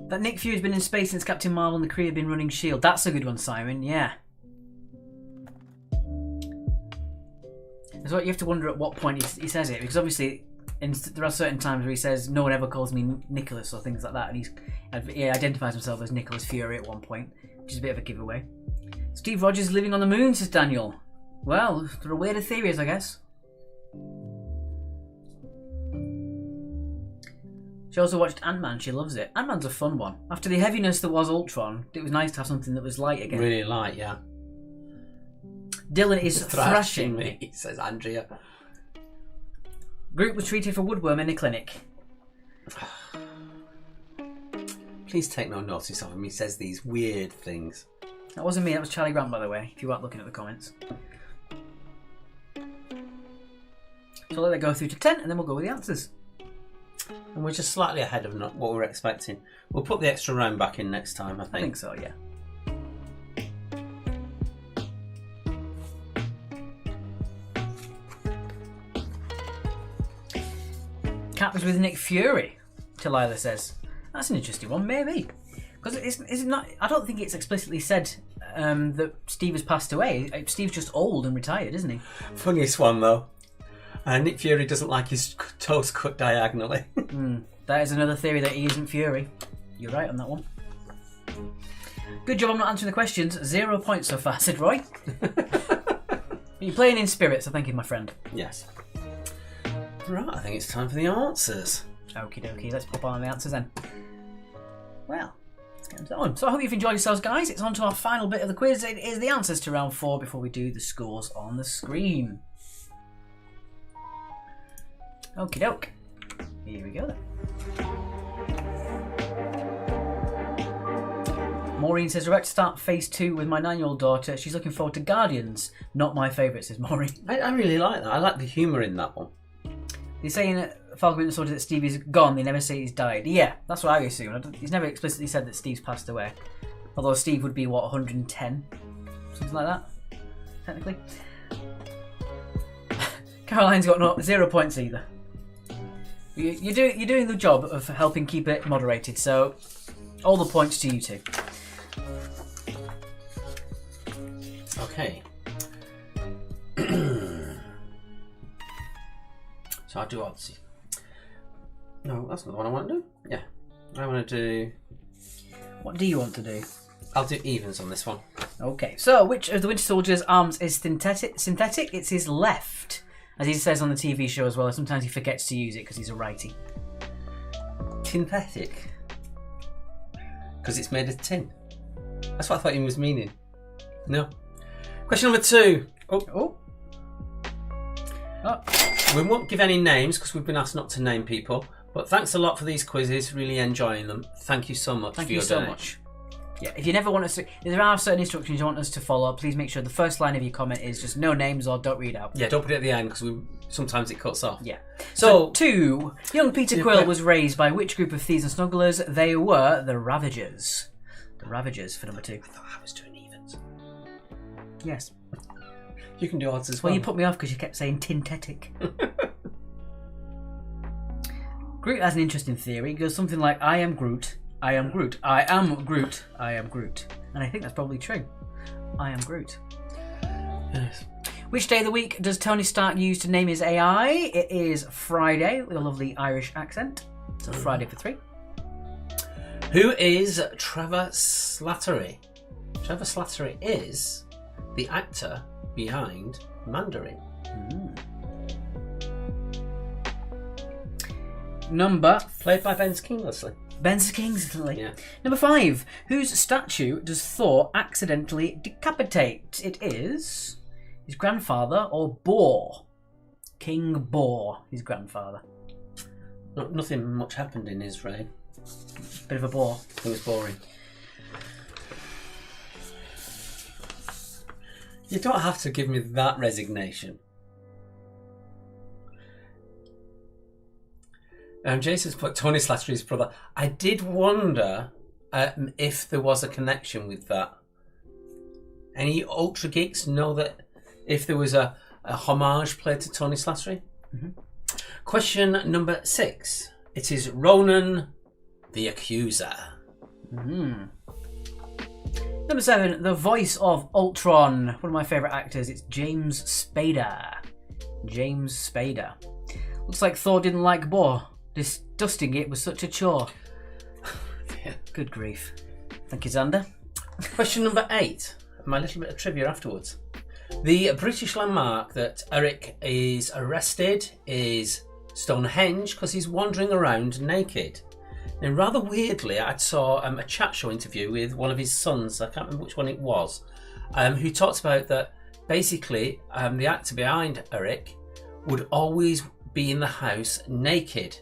That Nick Fury's been in space since Captain Marvel and the Kree have been running S.H.I.E.L.D. That's a good one, Simon. Yeah. So you have to wonder at what point he says it, because obviously there are certain times where he says no one ever calls me Nicholas or things like that, and he identifies himself as Nicholas Fury at one point, which is a bit of a giveaway. Steve Rogers living on the moon, says Daniel. Well, there are weirder theories, I guess. She also watched Ant-Man. She loves it. Ant-Man's a fun one. After the heaviness that was Ultron, it was nice to have something that was light again. Really light, yeah. Dylan is thrashing me, says Andrea. Groot was treated for woodworm in a clinic. Please take no notice of him. He says these weird things. That wasn't me. That was Charlie Grant, by the way, if you weren't looking at the comments. So let it go through to 10, and then we'll go with the answers. And we're just slightly ahead of what we're expecting. We'll put the extra round back in next time, I think. I think so, yeah. Cap was with Nick Fury, Talila says. That's an interesting one, maybe. Because it's not. I don't think it's explicitly said that Steve has passed away. Steve's just old and retired, isn't he? Funniest one, though. Nick Fury doesn't like his toes cut diagonally. That is another theory that he isn't Fury. You're right on that one. Good job I'm not answering the questions. 0 points so far, said Roy. You're playing in spirit, so thank you, my friend. Yes. Right, I think it's time for the answers. Okie dokie, let's pop on the answers then. Well, let's get on. So I hope you've enjoyed yourselves, guys. It's on to our final bit of the quiz. It is the answers to round 4 before we do the scores on the screen. Okie doke. Here we go then. Maureen says, we're about to start phase 2 with my 9-year-old daughter. She's looking forward to Guardians. Not my favourite, says Maureen. I really like that. I like the humour in that one. They're saying that Falcon Winter Soldier that Steve is gone. They never say he's died. Yeah, that's what I assume. He's never explicitly said that Steve's passed away. Although Steve would be, what, 110? Something like that, technically. Caroline's got 0 points either. You're doing the job of helping keep it moderated, so all the points to you two. Okay. So I'll do Odyssey. No, that's not the one I want to do. Yeah. I want to do... What do you want to do? I'll do evens on this one. Okay, so which of the Winter Soldier's arms is synthetic? It's his left. As he says on the TV show as well, sometimes he forgets to use it because he's a righty. Synthetic? Because it's made of tin. That's what I thought he was meaning. No. Question number 2. Oh. We won't give any names because we've been asked not to name people. But thanks a lot for these quizzes. Really enjoying them. Thank you so much Thank for you your so donation. much. Yeah, if you never want us to... If there are certain instructions you want us to follow, please make sure the first line of your comment is just no names or don't read out. Yeah, don't put it at the end because sometimes it cuts off. Yeah. So 2. Young Peter Quill was raised by which group of thieves and smugglers? They were the Ravagers. The Ravagers for number 2. I thought I was doing evens. Yes. You can do odds as well. Well, you put me off because you kept saying tintetic. Groot has an interesting theory. It goes something like, I am Groot, I am Groot, I am Groot, I am Groot. And I think that's probably true. I am Groot. Yes. Which day of the week does Tony Stark use to name his AI? It is Friday with a lovely Irish accent. So Friday for 3. Who is Trevor Slattery? Trevor Slattery is the actor behind Mandarin. Number... Played by Ben Kingsley. Ben Kingsley. Yeah. Number 5. Whose statue does Thor accidentally decapitate? It is his grandfather or Bor. King Bor, his grandfather. Nothing much happened in his reign. Bit of a bore. It was boring. You don't have to give me that resignation. Jason's put Tony Slattery's brother. I did wonder if there was a connection with that. Any Ultra Geeks know that if there was a homage played to Tony Slattery? Mm-hmm. Question number 6. It is Ronan the Accuser. Mm-hmm. Number 7. The voice of Ultron. One of my favourite actors. It's James Spader. James Spader. Looks like Thor didn't like Bor. Dusting it was such a chore. Yeah. Good grief. Thank you, Xander. Question number 8. My little bit of trivia afterwards. The British landmark that Eric is arrested is Stonehenge because he's wandering around naked. Now, rather weirdly, I saw a chat show interview with one of his sons, I can't remember which one it was, who talked about that basically the actor behind Eric would always be in the house naked.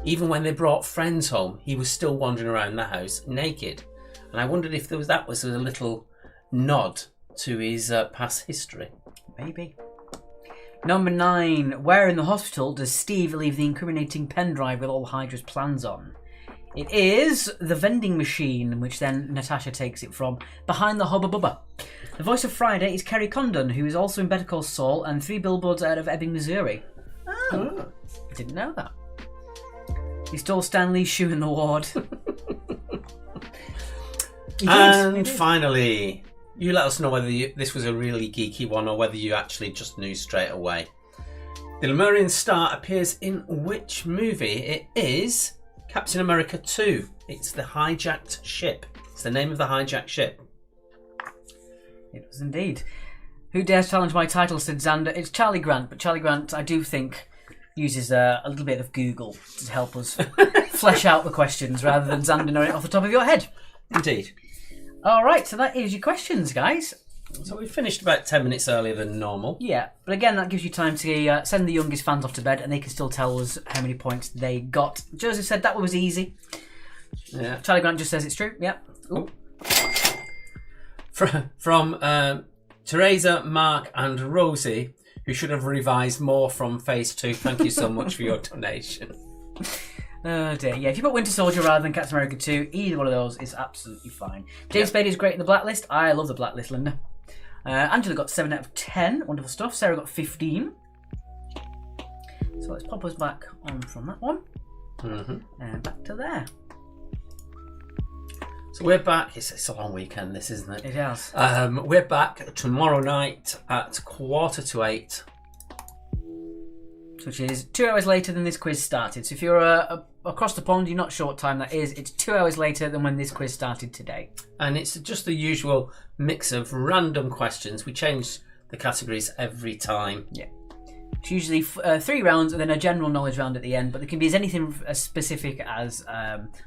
Even when they brought friends home, he was still wandering around the house naked. And I wondered if that was a little nod to his past history. Maybe. Number 9. Where in the hospital does Steve leave the incriminating pen drive with all Hydra's plans on? It is the vending machine, which then Natasha takes it from, behind the Hubba Bubba. The voice of Friday is Kerry Condon, who is also in Better Call Saul and 3 billboards out of Ebbing, Missouri. Oh, didn't know that. He stole Stanley's shoe in the ward. And finally, you let us know whether this was a really geeky one or whether you actually just knew straight away. The Lemurian star appears in which movie? It is Captain America 2. It's the hijacked ship. It's the name of the hijacked ship. It was indeed. Who dares challenge my title, said Xander. It's Charlie Grant, but Charlie Grant, I do think, uses a little bit of Google to help us flesh out the questions rather than Xander knowing it off the top of your head. Indeed. All right, so that is your questions, guys. So we finished about 10 minutes earlier than normal. Yeah, but again, that gives you time to send the youngest fans off to bed and they can still tell us how many points they got. Joseph said that one was easy. Yeah. Charlie Grant just says it's true. Yep. Ooh. From Teresa, Mark and Rosie, who should have revised more from Phase 2. Thank you so much for your donation. Oh dear. Yeah, if you put Winter Soldier rather than Captain America 2, either one of those is absolutely fine. James Spade is great in the Blacklist. I love the Blacklist, Linda. Angela got 7 out of 10. Wonderful stuff. Sarah got 15. So let's pop us back on from that one. And back to there. So we're back. It's a long weekend, this, isn't it? It is. We're back tomorrow night at 7:45. Which is 2 hours later than this quiz started. So if you're across the pond, you're not sure what time that is. It's 2 hours later than when this quiz started today. And it's just the usual mix of random questions. We change the categories every time. Yeah. It's usually 3 rounds and then a general knowledge round at the end, but there can be as anything as specific as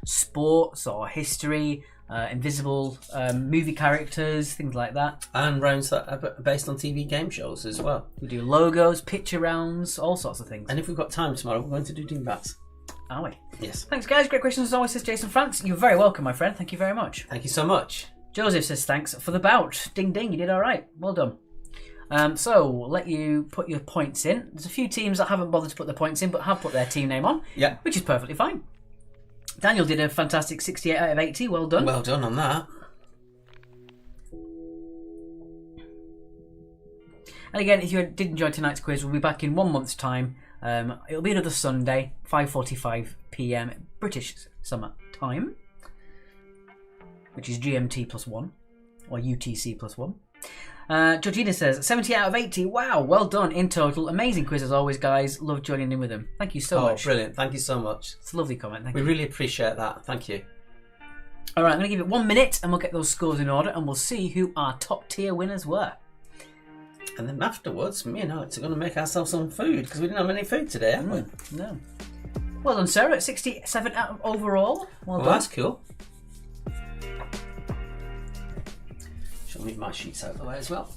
sports or history, invisible movie characters, things like that. And rounds that are based on TV game shows as well. We do logos, picture rounds, all sorts of things. And if we've got time tomorrow, we're going to do dingbats. Are we? Yes. Thanks, guys. Great questions as always, says Jason France. You're very welcome, my friend. Thank you very much. Thank you so much. Joseph says thanks for the bout. Ding ding, you did all right. Well done. So we'll let you put your points in. There's a few teams that haven't bothered to put their points in but have put their team name on, which is perfectly fine. Daniel did a fantastic 68 out of 80. Well done. Well done on that. And again, if you did enjoy tonight's quiz, we'll be back in 1 month's time. It'll be another Sunday, 5:45 p.m. British Summer Time, which is GMT plus 1 or UTC plus 1. Georgina says 70 out of 80. Wow, well done in total. Amazing quiz as always, guys. Love joining in with them. Thank you so much. Brilliant. Thank you so much. It's a lovely comment. Thank you. We really appreciate that. Thank you. All right, I'm going to give it 1 minute and we'll get those scores in order and we'll see who our top tier winners were. And then afterwards, me and Alex are going to make ourselves some food because we didn't have any food today, have we? No. Well done, Sarah. At 67 out of overall. Well done. That's cool. Shall leave my sheets out of the way as well.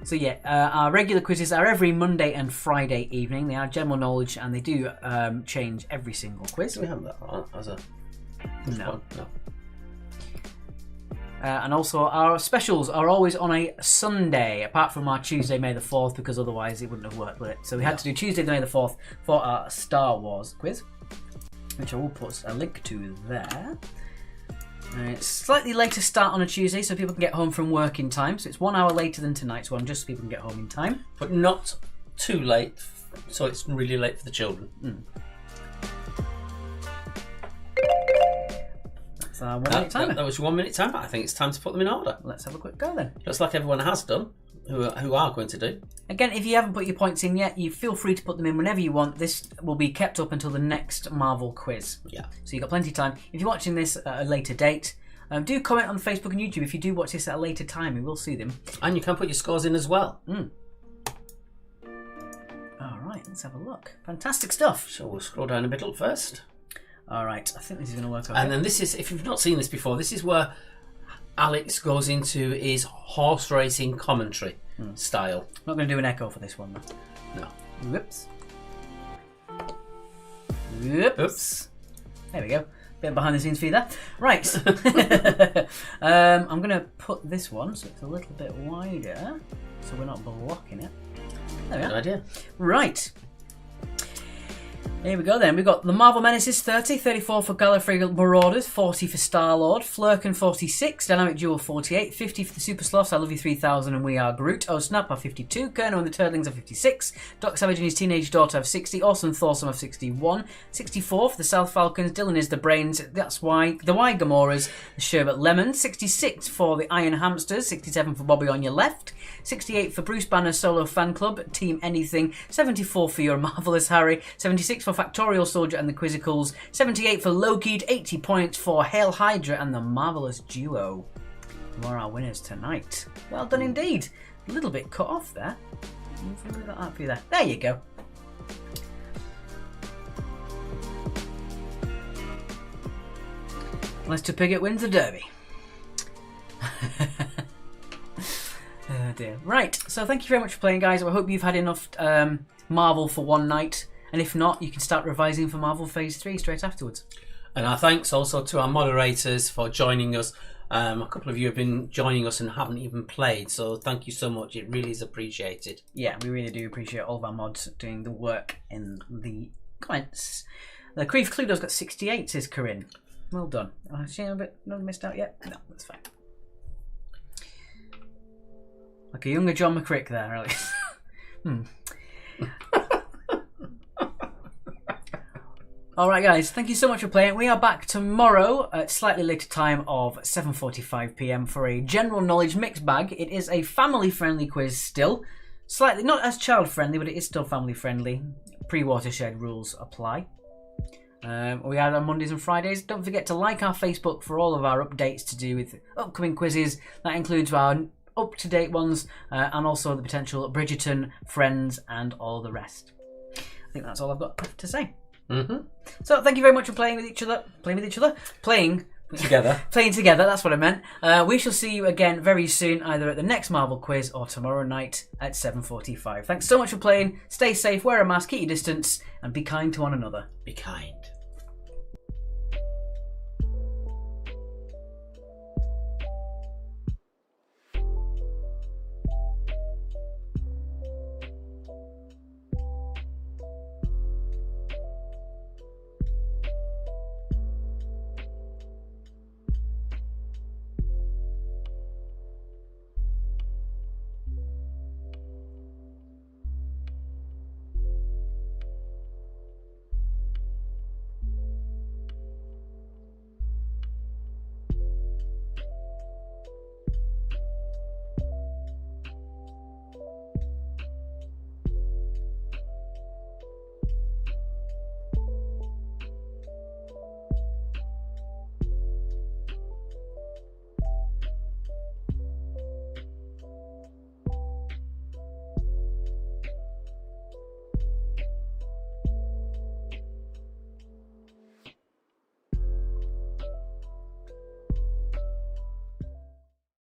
So yeah, our regular quizzes are every Monday and Friday evening. They are general knowledge and they do change every single quiz. Do we have that on as a... No. And also our specials are always on a Sunday, apart from our Tuesday, May the 4th, because otherwise it wouldn't have worked, would it? So we had to do Tuesday, May the 4th for our Star Wars quiz, which I will put a link to there. It's slightly later start on a Tuesday, so people can get home from work in time. So it's 1 hour later than tonight's one, just so people can get home in time. But not too late, so it's really late for the children. That's our 1 minute timer. That was your 1 minute timer. I think it's time to put them in order. Let's have a quick go then. Just like everyone has done, who are going to do. Again, if you haven't put your points in yet, you feel free to put them in whenever you want. This will be kept up until the next Marvel quiz. Yeah. So you've got plenty of time. If you're watching this at a later date, do comment on Facebook and YouTube. If you do watch this at a later time, we will see them. And you can put your scores in as well. All right, let's have a look. Fantastic stuff. So we'll scroll down a bit first. All right, I think this is going to work okay. And then this is, if you've not seen this before, this is where Alex goes into his horse racing commentary style. I'm not going to do an echo for this one, though. No. Whoops. Oops. There we go. Bit behind the scenes for you there. Right. I'm going to put this one so it's a little bit wider so we're not blocking it. There we Good are. idea. Right. Here we go then. We've got the Marvel Menaces 30, 34 for Gallifrey Marauders, 40 for Star-Lord, Flurkin 46, Dynamic Duel 48, 50 for the Super Sloths, I Love You 3000 and We Are Groot, Oh Snap are 52, Kerno and the Turtlings are 56, Doc Savage and his teenage daughter have 60, Awesome Thorsome have 61, 64 for the South Falcons, Dylan is the Brains, That's Why, the Y Gamoras, the Sherbet Lemon, 66 for the Iron Hamsters, 67 for Bobby on Your Left, 68 for Bruce Banner Solo Fan Club, Team Anything, 74 for Your Marvellous Harry, 76 for Factorial Soldier and the Quizzicals, 78 for Loki'd, 80 points for Hail Hydra and the Marvellous Duo. Who are our winners tonight? Well done indeed. A little bit cut off there. Move that up for you there. There you go. Lester Piggott wins the Derby. Oh dear. Right, so thank you very much for playing, guys. I hope you've had enough Marvel for one night. And if not, you can start revising for Marvel Phase 3 straight afterwards. And our thanks also to our moderators for joining us A couple of you have been joining us and haven't even played, so thank you so much. It really is appreciated. Yeah, we really do appreciate all of our mods doing the work in the comments. The Creef Cluedo's got 68, says Corinne. Well done. Oh, she a bit not missed out yet? No, that's fine. Like a younger John McCrick there, Alex. Alright guys, thank you so much for playing. We are back tomorrow at slightly later time of 7:45 PM for a general knowledge mixed bag. It is a family friendly quiz still. Slightly, not as child friendly, but it is still family friendly. Pre-watershed rules apply. We are on Mondays and Fridays. Don't forget to like our Facebook for all of our updates to do with upcoming quizzes. That includes our up-to-date ones and also the potential Bridgerton, Friends and all the rest. I think that's all I've got to say. So thank you very much for playing together, playing together, that's what I meant. We shall see you again very soon, either at the next Marvel quiz or tomorrow night at 7:45. Thanks so much for playing. Stay safe, wear a mask, keep your distance and be kind to one another. Be kind.